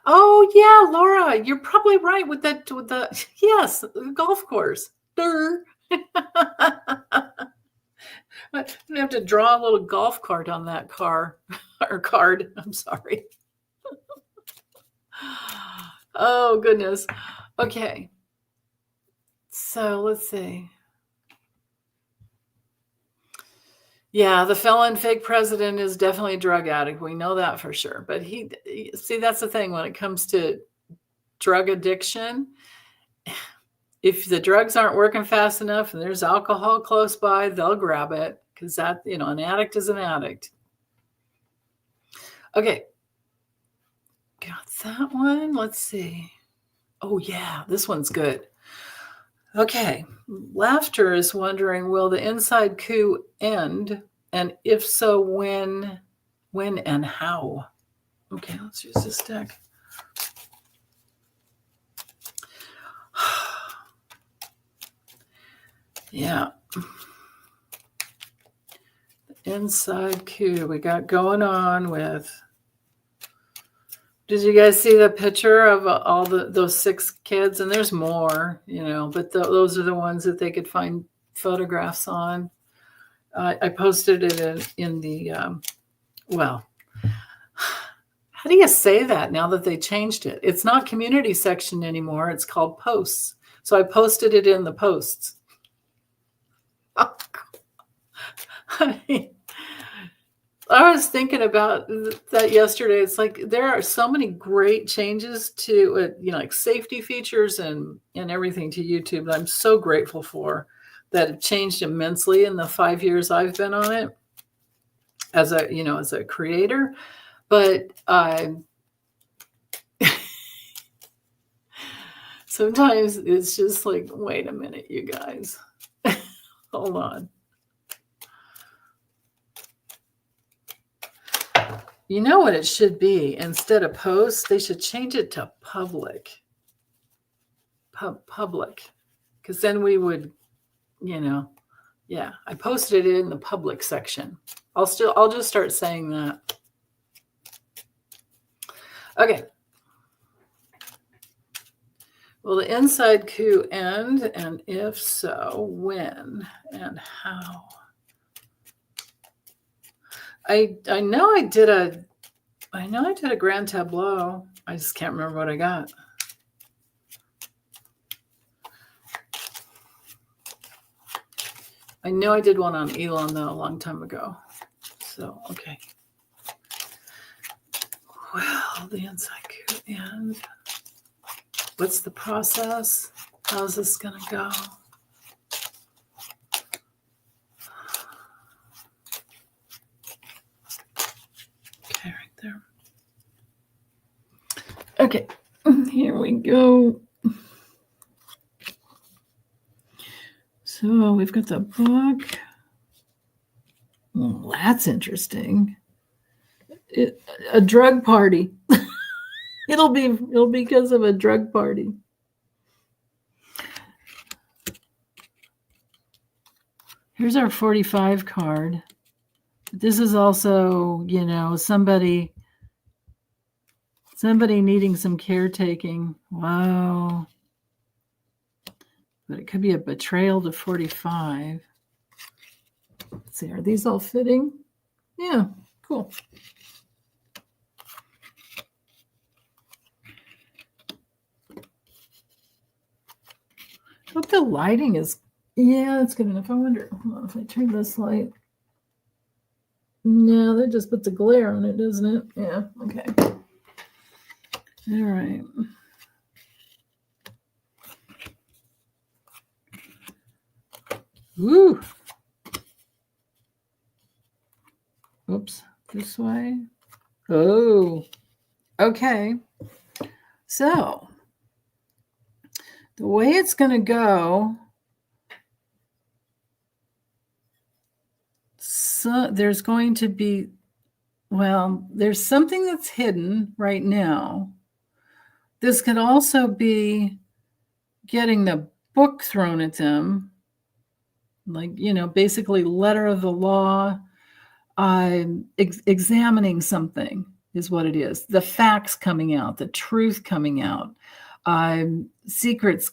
Oh, yeah, Laura, you're probably right with the yes, golf course. I'm going to have to draw a little golf cart on that car or card. I'm sorry. Oh, goodness. Okay. So let's see. Yeah, the felon fake president is definitely a drug addict. We know that for sure. But see, that's the thing when it comes to drug addiction. If the drugs aren't working fast enough and there's alcohol close by, they'll grab it because that, an addict is an addict. Okay. Got that one. Let's see. Oh, yeah, this one's good. Okay. Laughter is wondering, will the inside coup end? And if so, when and how? Okay, let's use this deck. Yeah. Inside coup we got going on with. Did you guys see the picture of all those 6 kids? And there's more, but those are the ones that they could find photographs on. I posted it in the, well, how do you say that now that they changed it? It's not community section anymore. It's called posts. So I posted it in the posts. I was thinking about that yesterday. It's like there are so many great changes to like safety features and everything to YouTube that I'm so grateful for, that have changed immensely in the 5 years I've been on it as a creator. But sometimes it's just like, wait a minute, you guys. Hold on. You know what it should be? Instead of post, they should change it to public. Public. Because then we would, yeah, I posted it in the public section. I'll just start saying that. Okay. Will the inside coup end? And if so, when and how? I know I did a grand tableau. I just can't remember what I got. I know I did one on Elon though a long time ago. So okay. Well, the inside coup end. What's the process? How's this gonna go? Okay, right there. Okay, here we go. So we've got the book. Well, that's interesting. A drug party. It'll be because of a drug party. Here's our 45 card. This is also, somebody needing some caretaking. Wow. But it could be a betrayal to 45. Let's see, are these all fitting? Yeah, cool. I hope the lighting is, yeah, it's good enough. I wonder, hold on, if I turn this light. No, that just puts a glare on it, doesn't it? Yeah, okay. All right. Woo. Oops, this way. Oh, okay. So the way it's going to go, so there's going to be, there's something that's hidden right now. This could also be getting the book thrown at them, like, basically letter of the law, examining something is what it is. The facts coming out, the truth coming out, secrets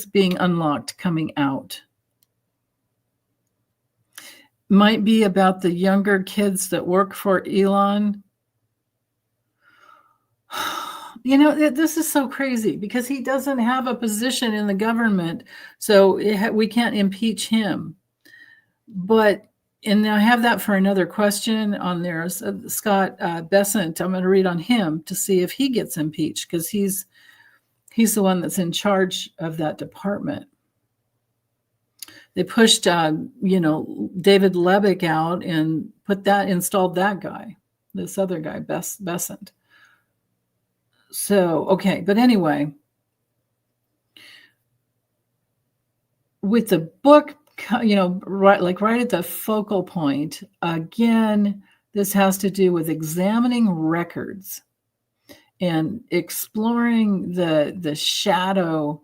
being unlocked, coming out. Might be about the younger kids that work for Elon. This is so crazy because he doesn't have a position in the government, so we can't impeach him. And I have that for another question on there. Scott Bessent, I'm going to read on him to see if he gets impeached because he's the one that's in charge of that department. They pushed, David Levick out and installed that guy, this other guy, Bessent. So, okay. But anyway, with the book, right at the focal point, again, this has to do with examining records and exploring the shadow,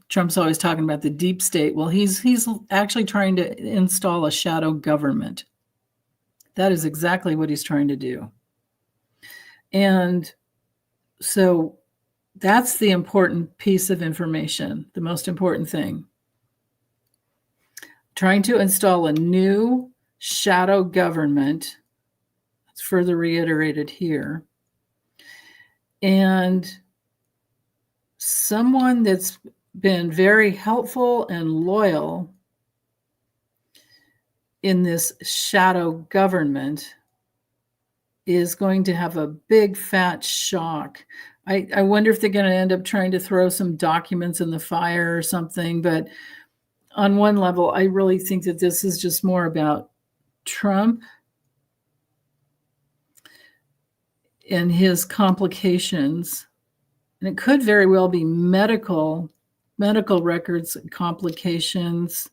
Trump's always talking about the deep state. Well, he's actually trying to install a shadow government. That is exactly what he's trying to do. And so that's the important piece of information, the most important thing. Trying to install a new shadow government. It's further reiterated here. And someone that's been very helpful and loyal in this shadow government is going to have a big fat shock. I wonder if they're going to end up trying to throw some documents in the fire or something. But on one level, I really think that this is just more about Trump and his complications. And it could very well be medical medical records complications.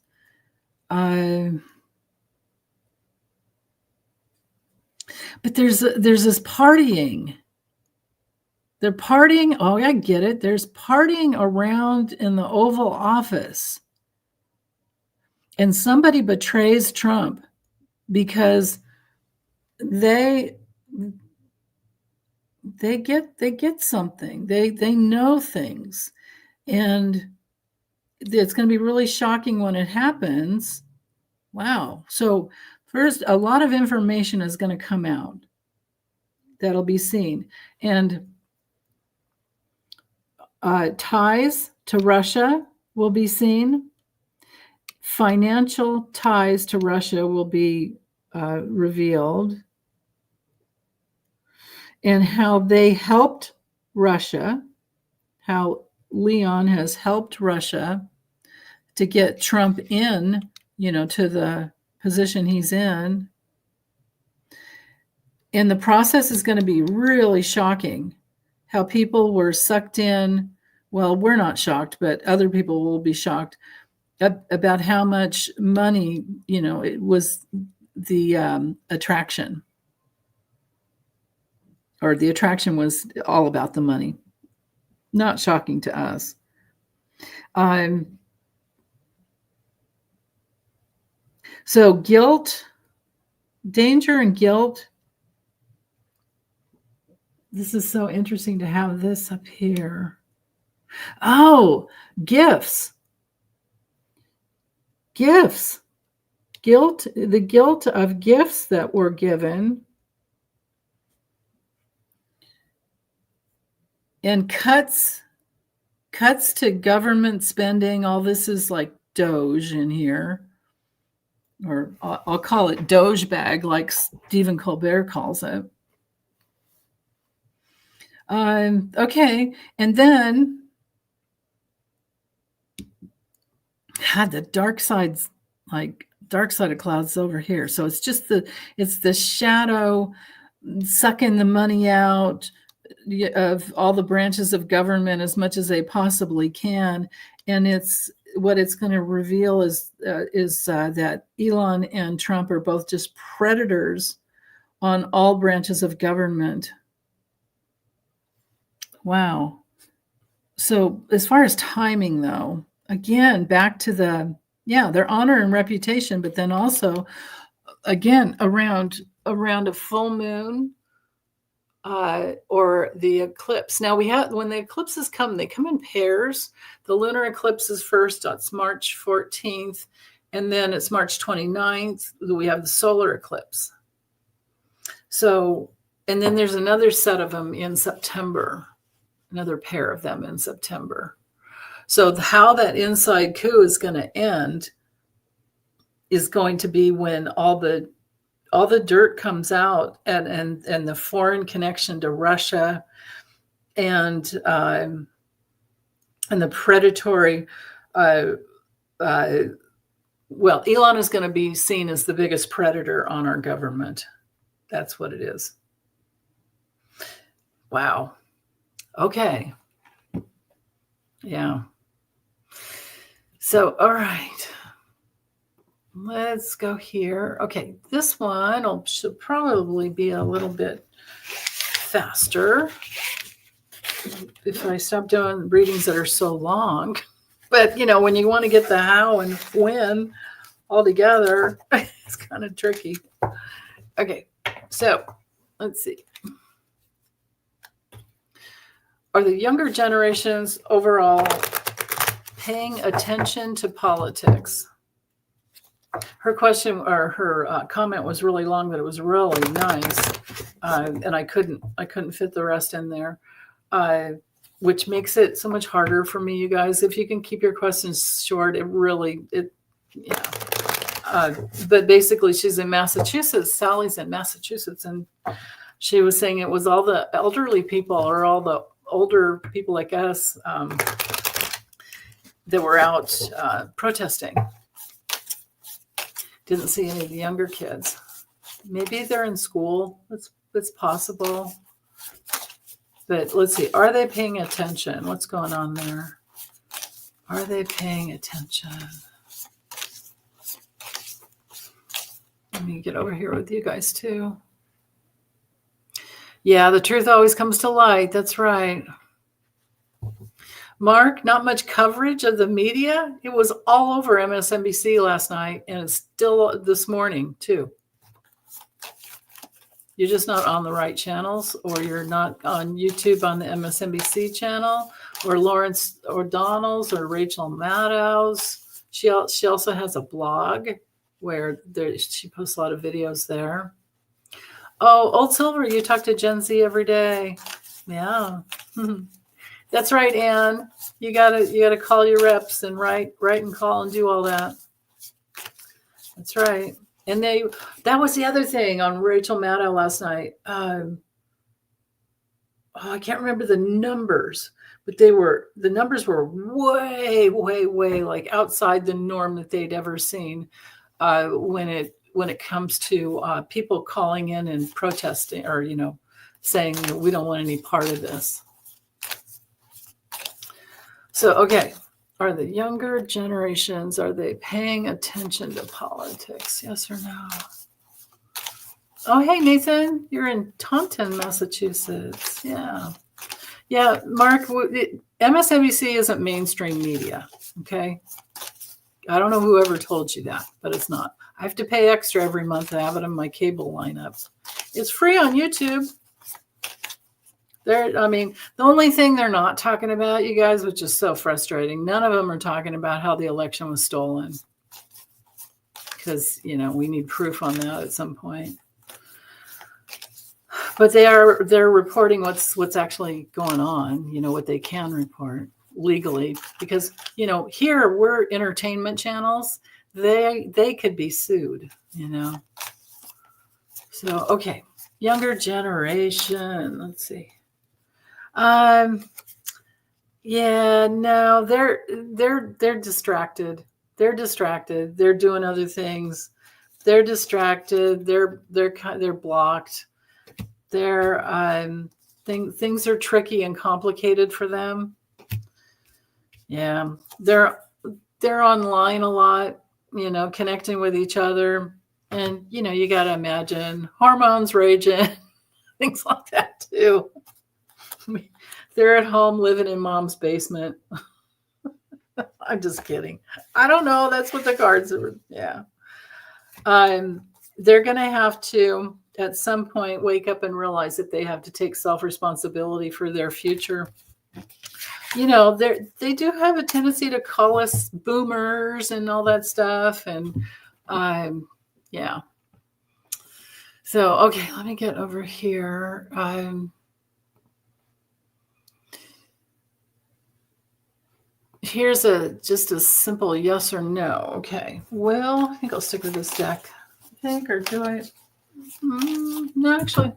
But there's this partying. They're partying. Oh, I get it. There's partying around in the Oval Office. And somebody betrays Trump because they get something. They know things. And it's going to be really shocking when it happens. Wow. So first, a lot of information is going to come out that'll be seen. And ties to Russia will be seen. Financial ties to Russia will be revealed. And how they helped Russia, how Leon has helped Russia to get Trump in, to the position he's in. And the process is going to be really shocking. How people were sucked in. Well, we're not shocked, but other people will be shocked about how much money, it was the attraction. Or the attraction was all about the money. Not shocking to us. So guilt, danger and guilt. This is so interesting to have this up here. Oh, gifts. Gifts. Guilt, the guilt of gifts that were given. And cuts to government spending. All this is like Doge in here. Or I'll call it Doge bag, like Stephen Colbert calls it. Okay. And then the dark side of clouds over here. So it's just the shadow sucking the money out of all the branches of government as much as they possibly can. And what it's going to reveal is that Elon and Trump are both just predators on all branches of government. Wow. So as far as timing, though, again, back to their honor and reputation, but then also, again, around a full moon or the eclipse. Now when the eclipses come, they come in pairs. The lunar eclipse is first, that's March 14th, and then it's March 29th. We have the solar eclipse. So, and then there's another set of them in September, another pair of them in September. So how that inside coup is going to end is going to be when all the dirt comes out and the foreign connection to Russia and the predatory, Elon is going to be seen as the biggest predator on our government. That's what it is. Wow. Okay. Yeah. So, all right. Let's go here. Okay, this one should probably be a little bit faster if I stop doing readings that are so long. But, when you want to get the how and when all together, it's kind of tricky. Okay, so let's see. Are the younger generations overall paying attention to politics? Her question or her comment was really long, but it was really nice, and I couldn't fit the rest in there, which makes it so much harder for me, you guys. If you can keep your questions short, But basically, she's in Massachusetts. Sally's in Massachusetts, and she was saying it was all the elderly people or all the older people like us that were out protesting. Didn't see any of the younger kids. Maybe they're in school. It's possible. But let's see. Are they paying attention? What's going on there? Are they paying attention? Let me get over here with you guys too. Yeah, the truth always comes to light. That's right. Mark, not much coverage of the media. It was all over MSNBC last night, and it's still this morning too. You're just not on the right channels, or you're not on YouTube on the MSNBC channel, or Lawrence O'Donnell's, or Rachel Maddow's. She also has a blog where she posts a lot of videos there. Oh, Old Silver, you talk to Gen Z every day. Yeah. That's right, Ann. You gotta call your reps and write and call and do all that. That's right. And that was the other thing on Rachel Maddow last night. I can't remember the numbers, but the numbers were way, way, way like outside the norm that they'd ever seen when it comes to people calling in and protesting or saying we don't want any part of this. So, okay, are the younger generations, are they paying attention to politics? Yes or no? Oh, hey, Nathan, you're in Taunton, Massachusetts. Yeah. Yeah, Mark, MSNBC isn't mainstream media, okay? I don't know whoever told you that, but it's not. I have to pay extra every month to have it in my cable lineup. It's free on YouTube. The only thing they're not talking about, you guys, which is so frustrating, none of them are talking about how the election was stolen. Because, we need proof on that at some point. But they're reporting what's actually going on, what they can report legally. Because, here we're entertainment channels. They could be sued, So, okay. Younger generation. Let's see. Yeah, no, they're distracted. They're distracted. They're doing other things. They're distracted. They're blocked. Things are tricky and complicated for them. Yeah, they're online a lot, connecting with each other. And, you got to imagine hormones raging, things like that too. They're at home living in mom's basement. I'm just kidding. I don't know. That's what the cards are. Yeah. They're going to have to, at some point, wake up and realize that they have to take self-responsibility for their future. They do have a tendency to call us boomers and all that stuff. And yeah. So, okay, let me get over here. Here's just a simple yes or no. Okay. Well, I think I'll stick with this deck. Or do I? No, actually,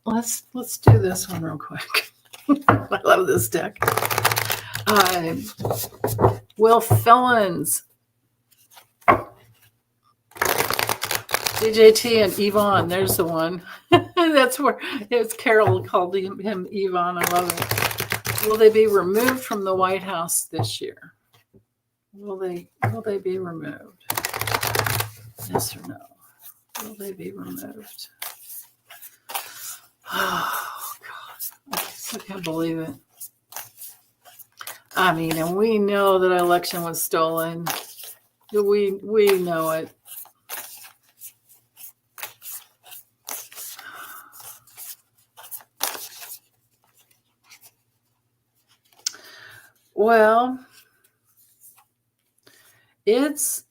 let's do this one real quick. I love this deck. Will Felons, DJT and Yvonne. There's the one. That's where it's Carol called him Yvonne. I love it. Will they be removed from the White House this year? Will they be removed? Yes or no? Will they be removed? Oh God. I still can't believe it. And we know that election was stolen. We know it. Well, it's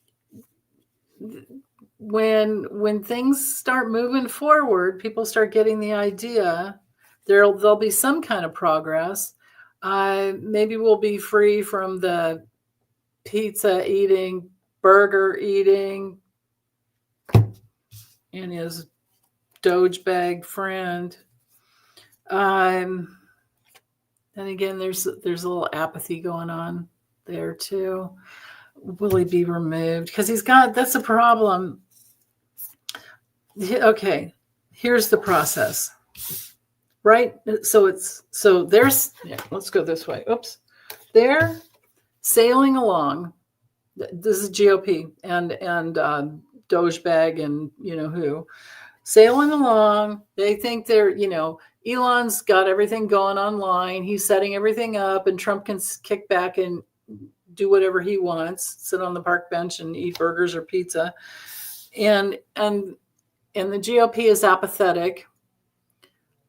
when things start moving forward, people start getting the idea. There'll be some kind of progress. Maybe we'll be free from the pizza eating, burger eating, and his Doge bag friend. Then again, there's a little apathy going on there too. Will he be removed? Because that's a problem. Okay, here's the process. Right? So let's go this way. Oops. There, sailing along. This is GOP and Dogebag and you know who, sailing along. They think they're, Elon's got everything going online. He's setting everything up, and Trump can kick back and do whatever he wants, sit on the park bench and eat burgers or pizza. And the GOP is apathetic.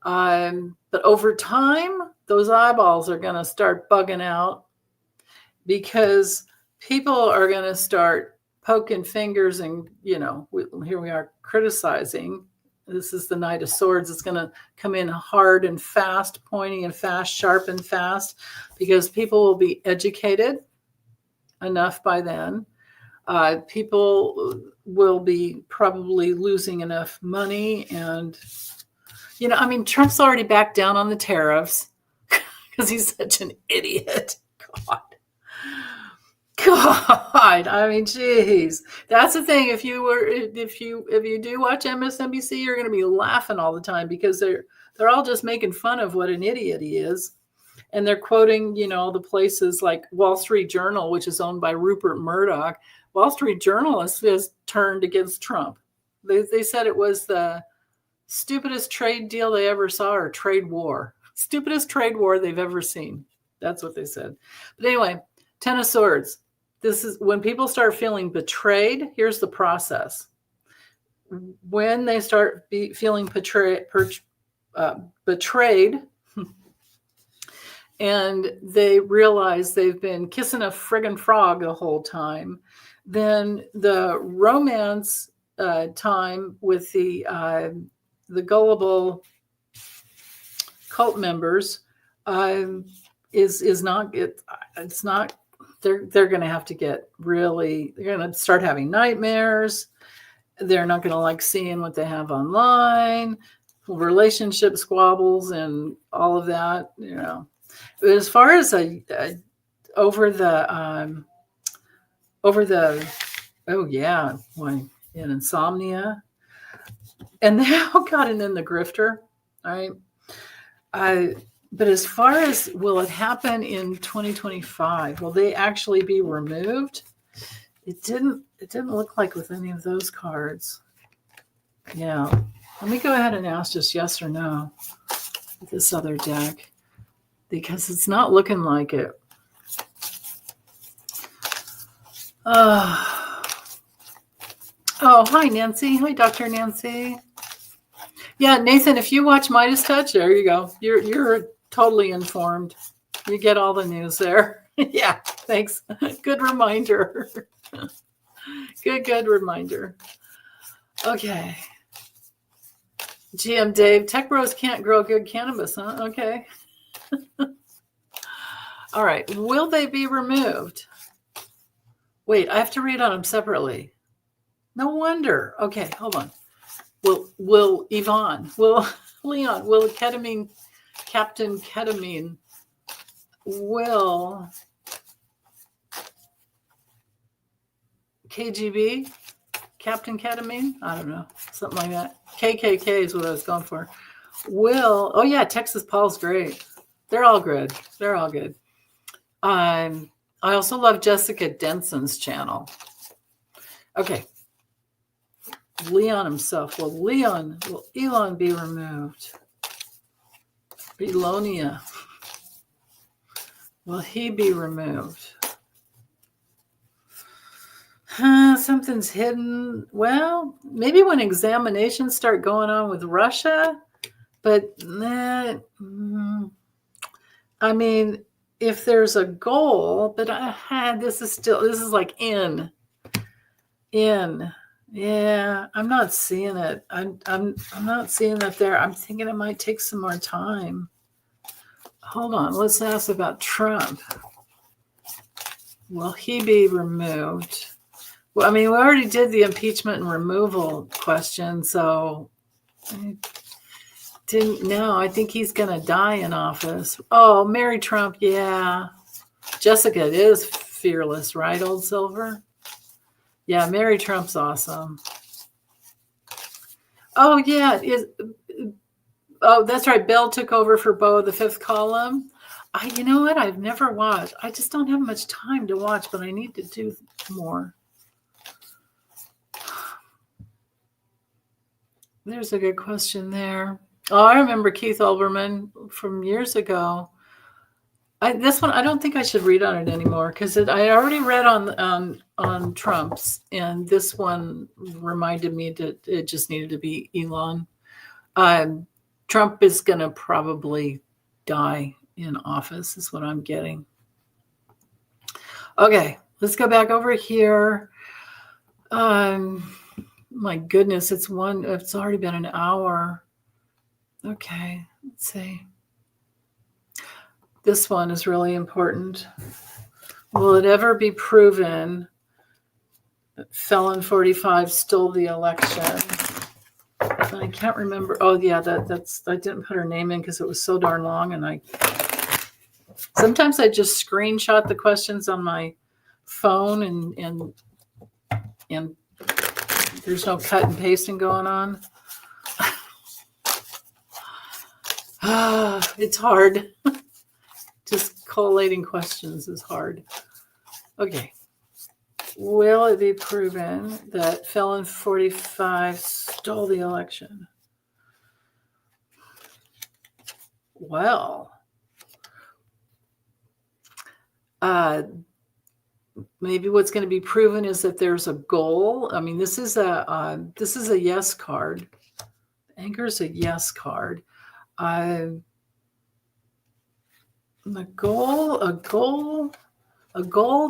But over time, those eyeballs are going to start bugging out because people are going to start poking fingers and, here we are criticizing. This is the Knight of Swords. It's going to come in hard and fast, pointy and fast, sharp and fast, because people will be educated enough by then. People will be probably losing enough money. And, Trump's already backed down on the tariffs because he's such an idiot. God, geez, that's the thing. If you do watch MSNBC, you're going to be laughing all the time because they're all just making fun of what an idiot he is, and they're quoting the places like Wall Street Journal, which is owned by Rupert Murdoch. Wall Street Journal has turned against Trump. They said it was the stupidest trade deal they ever saw, or trade war, stupidest trade war they've ever seen. That's what they said. But anyway, Ten of Swords. This is when people start feeling betrayed. Here's the process. When they start feeling betrayed, and they realize they've been kissing a friggin' frog the whole time, then the romance time with the gullible cult members is not. It's not. They're going to have to get really. They're going to start having nightmares. They're not going to like seeing what they have online, relationship squabbles, and all of that. But as far as over the insomnia, and then and then the grifter, right? But as far as will it happen in 2025? Will they actually be removed? It didn't look like with any of those cards. Yeah. Let me go ahead and ask just yes or no with this other deck, because it's not looking like it. Oh, hi, Nancy. Hi, Dr. Nancy. Yeah, Nathan, if you watch Midas Touch, there you go. You're totally informed. You get all the news there. Yeah, thanks. Good reminder. Good reminder. Okay. GM Dave, tech bros can't grow good cannabis, huh? Okay. All right. Will they be removed? Wait, I have to read on them separately. No wonder. Okay, hold on. Will Leon, will ketamine, Captain Ketamine, will KGB, Captain Ketamine? I don't know, something like that. KKK is what I was going for. Oh yeah, Texas Paul's great. They're all good. I also love Jessica Denson's channel. Okay. Leon himself. Will Elon be removed? Belonia. Will he be removed? Something's hidden. Well, maybe when examinations start going on with Russia, but if there's a goal, but this is like in. Yeah, I'm not seeing it. I'm not seeing that there. I'm thinking it might take some more time. Hold on. Let's ask about Trump. Will he be removed? Well, we already did the impeachment and removal question, so I didn't know. I think he's going to die in office. Oh, marry Trump. Yeah. Jessica is fearless, right, Old Silver? Yeah, Mary Trump's awesome. Oh, yeah. Oh, that's right. Bell took over for Bo, the fifth column. You know what? I've never watched. I just don't have much time to watch, but I need to do more. There's a good question there. Oh, I remember Keith Olbermann from years ago. This one, I don't think I should read on it anymore because I already read on Trump's, and this one reminded me that it just needed to be Elon. Trump is going to probably die in office, is what I'm getting. Okay, let's go back over here. My goodness, it's already been an hour. Okay, let's see. This one is really important. Will it ever be proven that Felon 45 stole the election? I can't remember. Oh yeah, I didn't put her name in because it was so darn long, and sometimes I just screenshot the questions on my phone and there's no cut and pasting going on. It's hard. Just collating questions is hard. Okay. Will it be proven that Felon 45 stole the election? Well, maybe what's going to be proven is that there's a goal. I mean, this is a yes card. Anchor's a yes card. A goal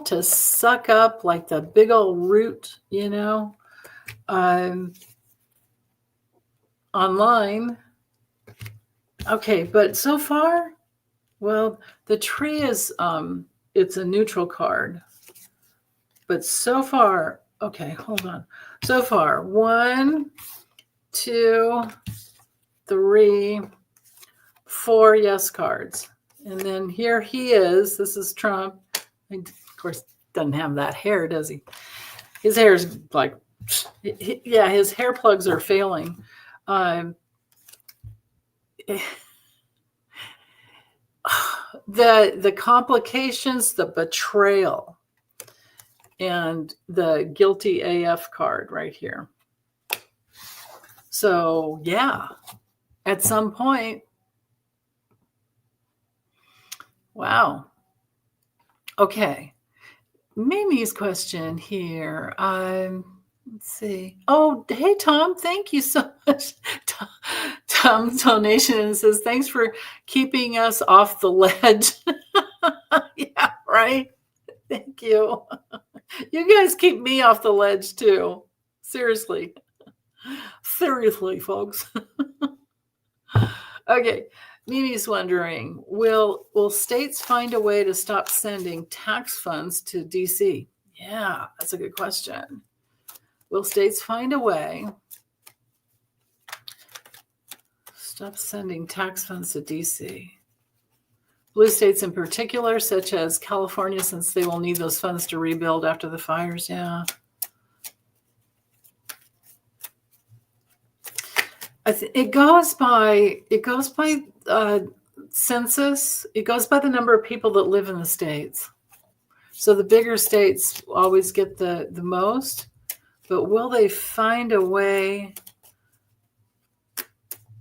to suck up like the big old root, online. Okay, but so far, well, the tree is it's a neutral card. But so far, okay, hold on. So far, 1, 2, 3, 4 yes cards. And then here he is. This is Trump. He, of course, doesn't have that hair, does he? His hair is like, yeah, his hair plugs are failing. The complications, the betrayal, and the guilty AF card right here. So, yeah, at some point, wow. Okay. Mimi's question here. Let's see. Oh, hey, Tom. Thank you so much. Tom's donation says, thanks for keeping us off the ledge. Yeah, right. Thank you. You guys keep me off the ledge too. Seriously. Seriously, folks. Okay. Mimi's wondering, will states find a way to stop sending tax funds to DC? Yeah, that's a good question. Will states find a way stop sending tax funds to DC? Blue states in particular, such as California, since they will need those funds to rebuild after the fires. Yeah. It goes by census. It goes by the number of people that live in the states. So the bigger states always get the most. But will they find a way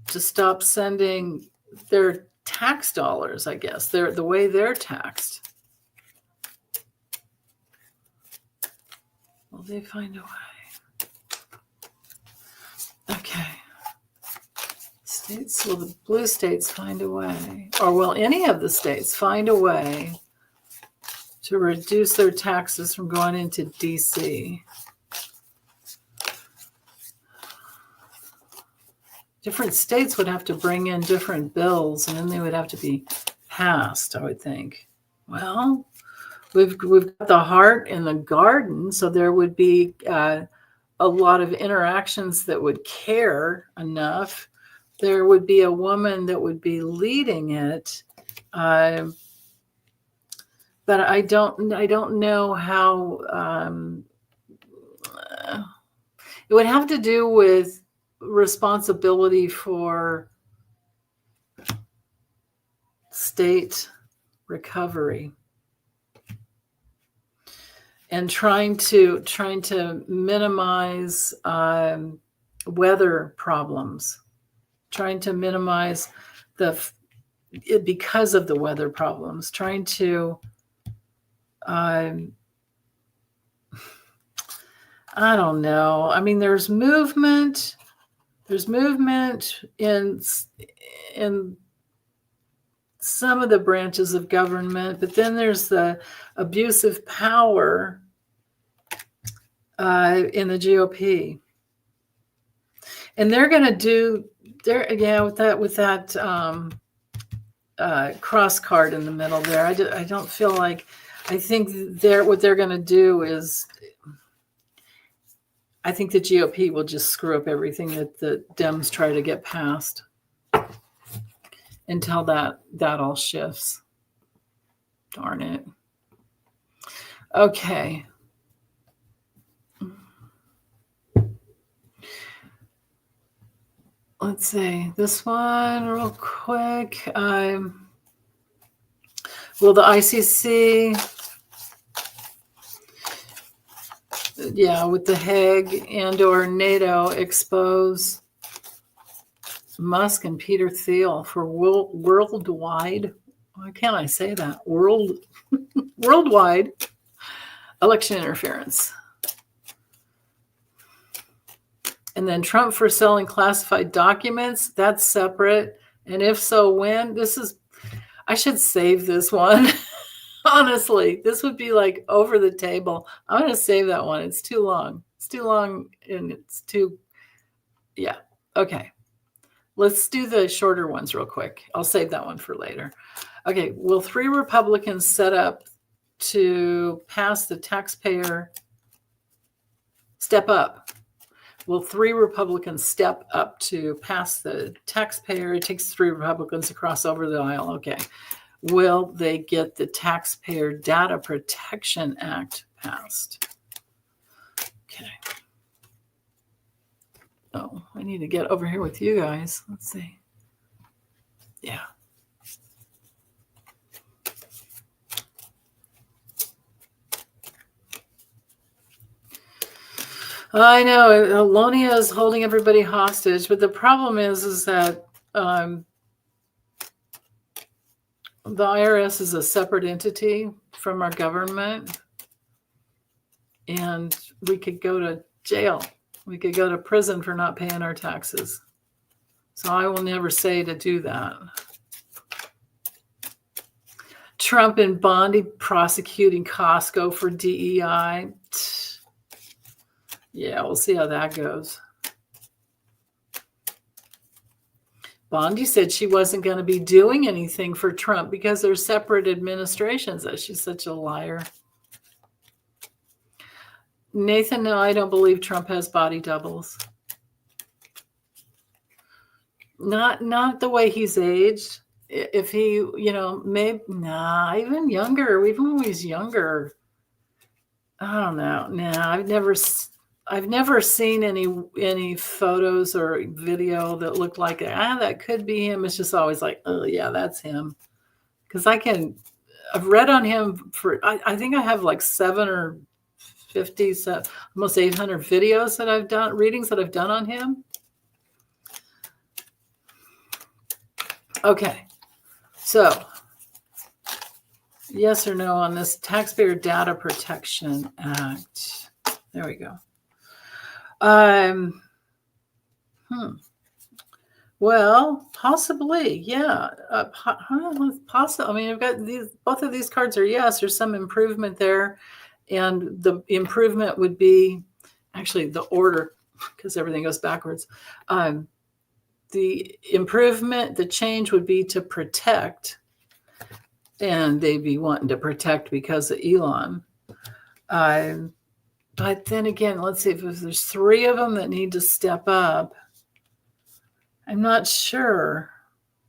to stop sending their tax dollars, I guess, the way they're taxed? Will they find a way? Okay. States, will the blue states find a way? Or will any of the states find a way to reduce their taxes from going into DC? Different states would have to bring in different bills, and then they would have to be passed, I would think. Well, we've got the heart in the garden, so there would be a lot of interactions that would care enough. There would be a woman that would be leading it, but I don't know how. It would have to do with responsibility for state recovery, and trying to minimize weather problems, trying to minimize because of the weather problems, trying to I don't know. I mean, there's movement in some of the branches of government, but then there's the abuse of power in the GOP, and they're going to do with that cross card in the middle there. I don't feel like. I think what they're going to do is, I think the GOP will just screw up everything that the Dems try to get passed until that all shifts. Darn it. Okay. Let's see this one real quick. Will the ICC, with the Hague and or NATO, expose Musk and Peter Thiel for worldwide, why can't I say that? Worldwide election interference? And then Trump for selling classified documents, that's separate. And if so, when? I should save this one. Honestly, this would be like over the table. I'm going to save that one. It's too long. And it's too, yeah. Okay. Let's do the shorter ones real quick. I'll save that one for later. Okay. Will 3 Republicans set up to pass the Taxpayer step up? Will 3 Republicans step up to pass the Taxpayer? It takes 3 Republicans to cross over the aisle. Okay. Will they get the Taxpayer Data Protection Act passed? Okay. Oh, I need to get over here with you guys. Let's see. Yeah. I know Alonia is holding everybody hostage, but the problem is that the IRS is a separate entity from our government, and we could go to jail. We could go to prison for not paying our taxes. So I will never say to do that. Trump and Bondi prosecuting Costco for DEI. Yeah, we'll see how that goes. Bondi said she wasn't going to be doing anything for Trump because they're separate administrations. She's such a liar. Nathan, no, I don't believe Trump has body doubles. Not the way he's aged. If he, maybe, even younger, even when he's younger. I don't know. I've never seen any photos or video that looked like that could be him. It's just always like, oh yeah, that's him. Because I've read on him I think I have like 7 or 50, almost 800 videos that I've done, readings that I've done on him. Okay. So, yes or no on this Taxpayer Data Protection Act. There we go. Well, possibly, yeah. Possibly. I mean, I've got both of these cards are yes. There's some improvement there, and the improvement would be actually the order, because everything goes backwards. The improvement, the change would be to protect, and they'd be wanting to protect because of Elon. But then again, let's see if there's 3 of them that need to step up. I'm not sure.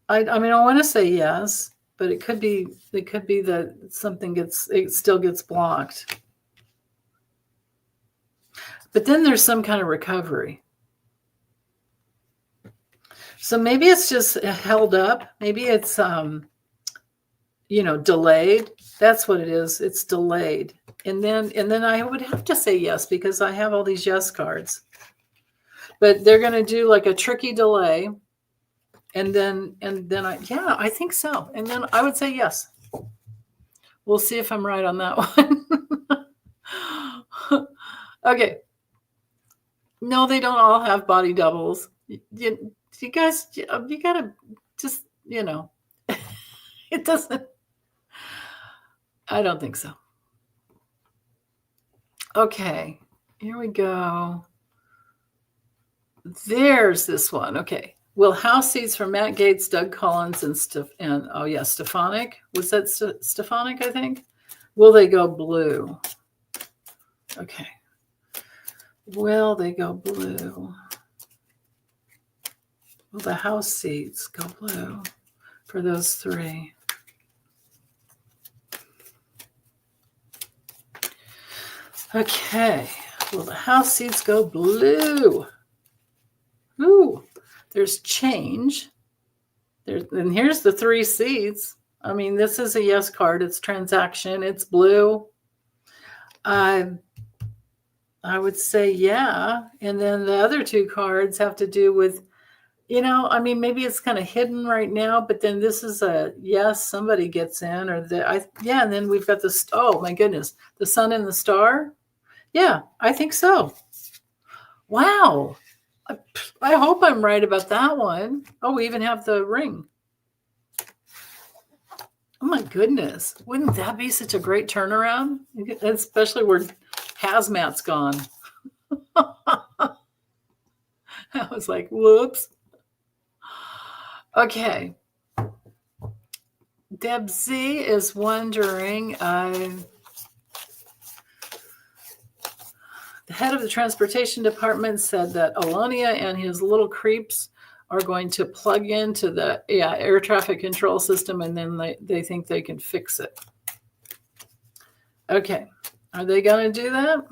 I mean, I want to say yes, but it could be that it still gets blocked. But then there's some kind of recovery. So maybe it's just held up. Maybe it's delayed. That's what it is. It's delayed. And then I would have to say yes because I have all these yes cards. But they're going to do like a tricky delay. And then I think so. And then I would say yes. We'll see if I'm right on that one. Okay. No, they don't all have body doubles. You guys, you got to just, it doesn't. I don't think so. Okay, here we go. There's this one. Okay. Will House seats for Matt Gaetz, Doug Collins, and Stefanik? Was that Stefanik, I think? Will they go blue? Okay. Will they go blue? Will the House seats go blue for those three? Okay. Will the House seats go blue? Ooh, there's change. And here's the three seats. I mean, this is a yes card. It's transaction. It's blue. I would say yeah. And then the other two cards have to do with, maybe it's kind of hidden right now, but then this is a yes, somebody gets in, and then we've got this. Oh my goodness, the sun and the star. Yeah, I think so. Wow. I hope I'm right about that one. Oh, we even have the ring. Oh my goodness. Wouldn't that be such a great turnaround? Especially where Hazmat's gone. I was like, whoops. Okay. Deb Z is wondering, the head of the transportation department said that Alonia and his little creeps are going to plug into the air traffic control system, and then they think they can fix it. Okay. Are they going to do that?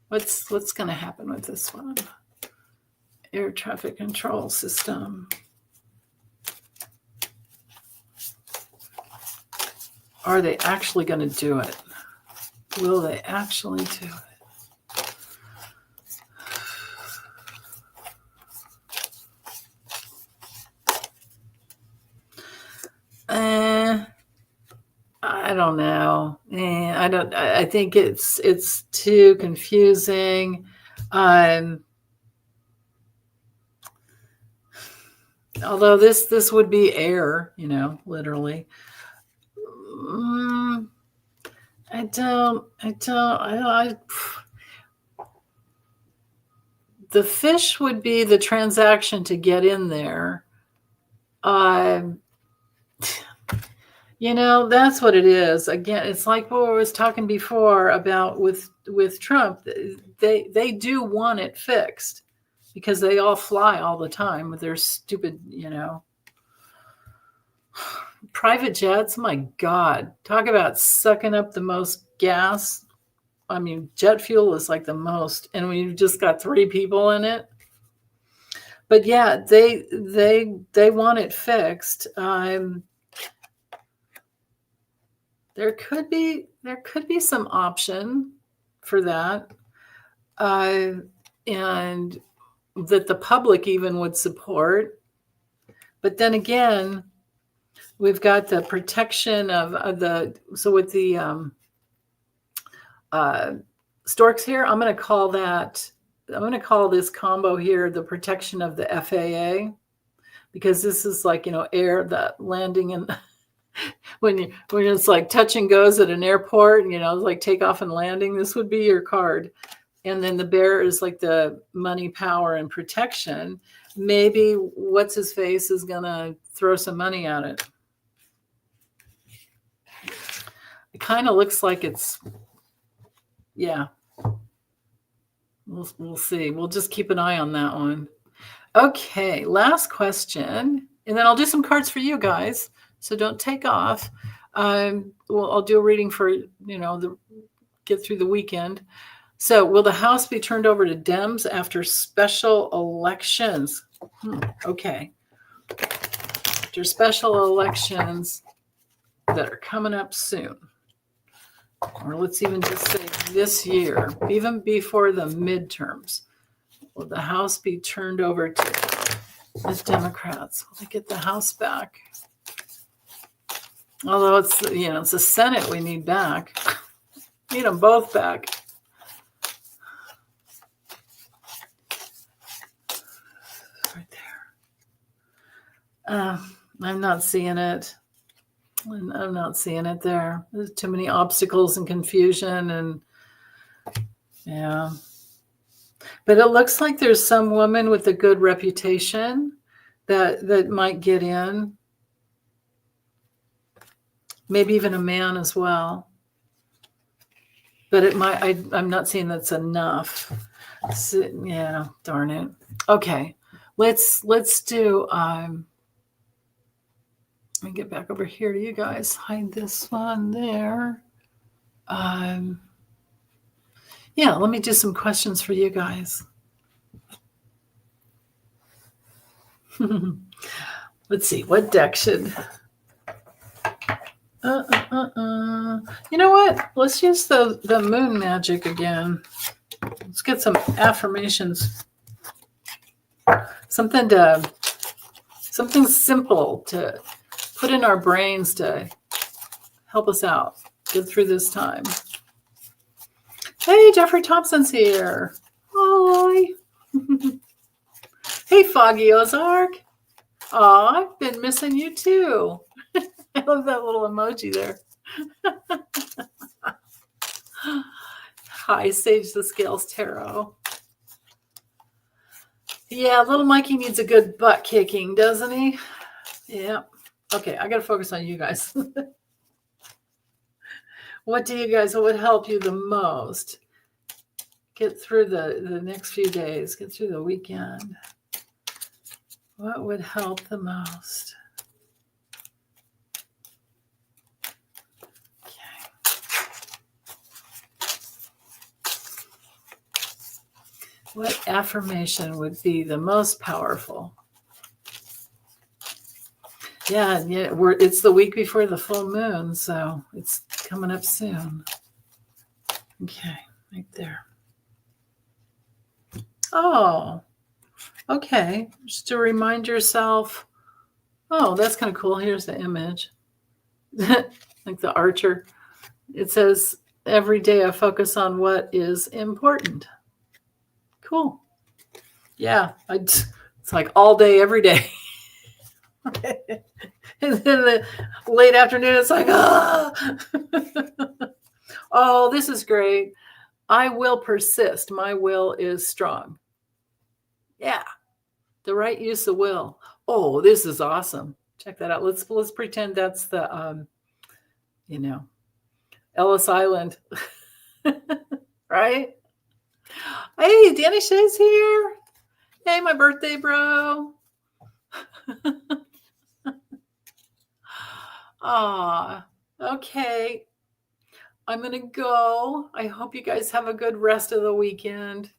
What's going to happen with this one? Air traffic control system. Are they actually going to do it? Will they actually do it? I don't know. I think it's too confusing. Although this would be air, literally. The fish would be the transaction to get in there. That's what it is. Again, it's like what I was talking before about with Trump. They do want it fixed because they all fly all the time with their stupid, private jets. My God, talk about sucking up the most gas. I mean, jet fuel is like the most, and when you've just got 3 people in it. But yeah, they want it fixed. There could be some option for that, and that the public even would support. But then again, we've got the protection of the. So with the storks here, I'm going to call this combo here the protection of the FAA, because this is like, air, the landing, and when it's like touch and goes at an airport, like takeoff and landing, this would be your card. And then the bear is like the money, power, and protection. Maybe what's his face is going to throw some money at it. It kind of looks like it's, yeah. We'll see. We'll just keep an eye on that one. Okay, last question. And then I'll do some cards for you guys. So don't take off. I'll do a reading for, get through the weekend. So will the House be turned over to Dems after special elections? Okay. after special elections that are coming up soon, or let's even just say this year, even before the midterms, will the House be turned over to the Democrats? Will they get the House back? Although it's the Senate we need back. Need them both back. Right there. I'm not seeing it. I'm not seeing it there. There's too many obstacles and confusion, and yeah. But it looks like there's some woman with a good reputation that might get in. Maybe even a man as well. But it might. I'm not seeing that's enough. So, yeah, darn it. Okay, let's do. Let me get back over here to you guys. Hide this one there. Yeah, let me do some questions for you guys. Let's see, what deck should... You know what? Let's use the moon magic again. Let's get some affirmations. Something simple to put in our brains to help us out, get through this time. Hey, Jeffrey Thompson's here. Hi. Hey, Foggy Ozark. Oh, I've been missing you too. I love that little emoji there. Hi, Sage the Scales Tarot. Yeah, little Mikey needs a good butt kicking, doesn't he? Yeah. Okay, I got to focus on you guys. What would help you the most? Get through the next few days, get through the weekend. What would help the most? What affirmation would be the most powerful? Yeah, it's the week before the full moon, so it's coming up soon. Okay, right there. Oh, okay. Just to remind yourself. Oh, that's kind of cool. Here's the image. Like the archer. It says, every day I focus on what is important. Cool. Yeah, it's like all day, every day. And then the late afternoon, it's like, oh, this is great. I will persist. My will is strong. Yeah, the right use of will. Oh, this is awesome. Check that out. Let's pretend that's the, Ellis Island, right? Hey, Danny Shay's here. Hey, my birthday, bro. Okay. I'm going to go. I hope you guys have a good rest of the weekend.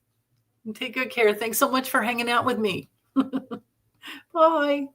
And take good care. Thanks so much for hanging out with me. Bye.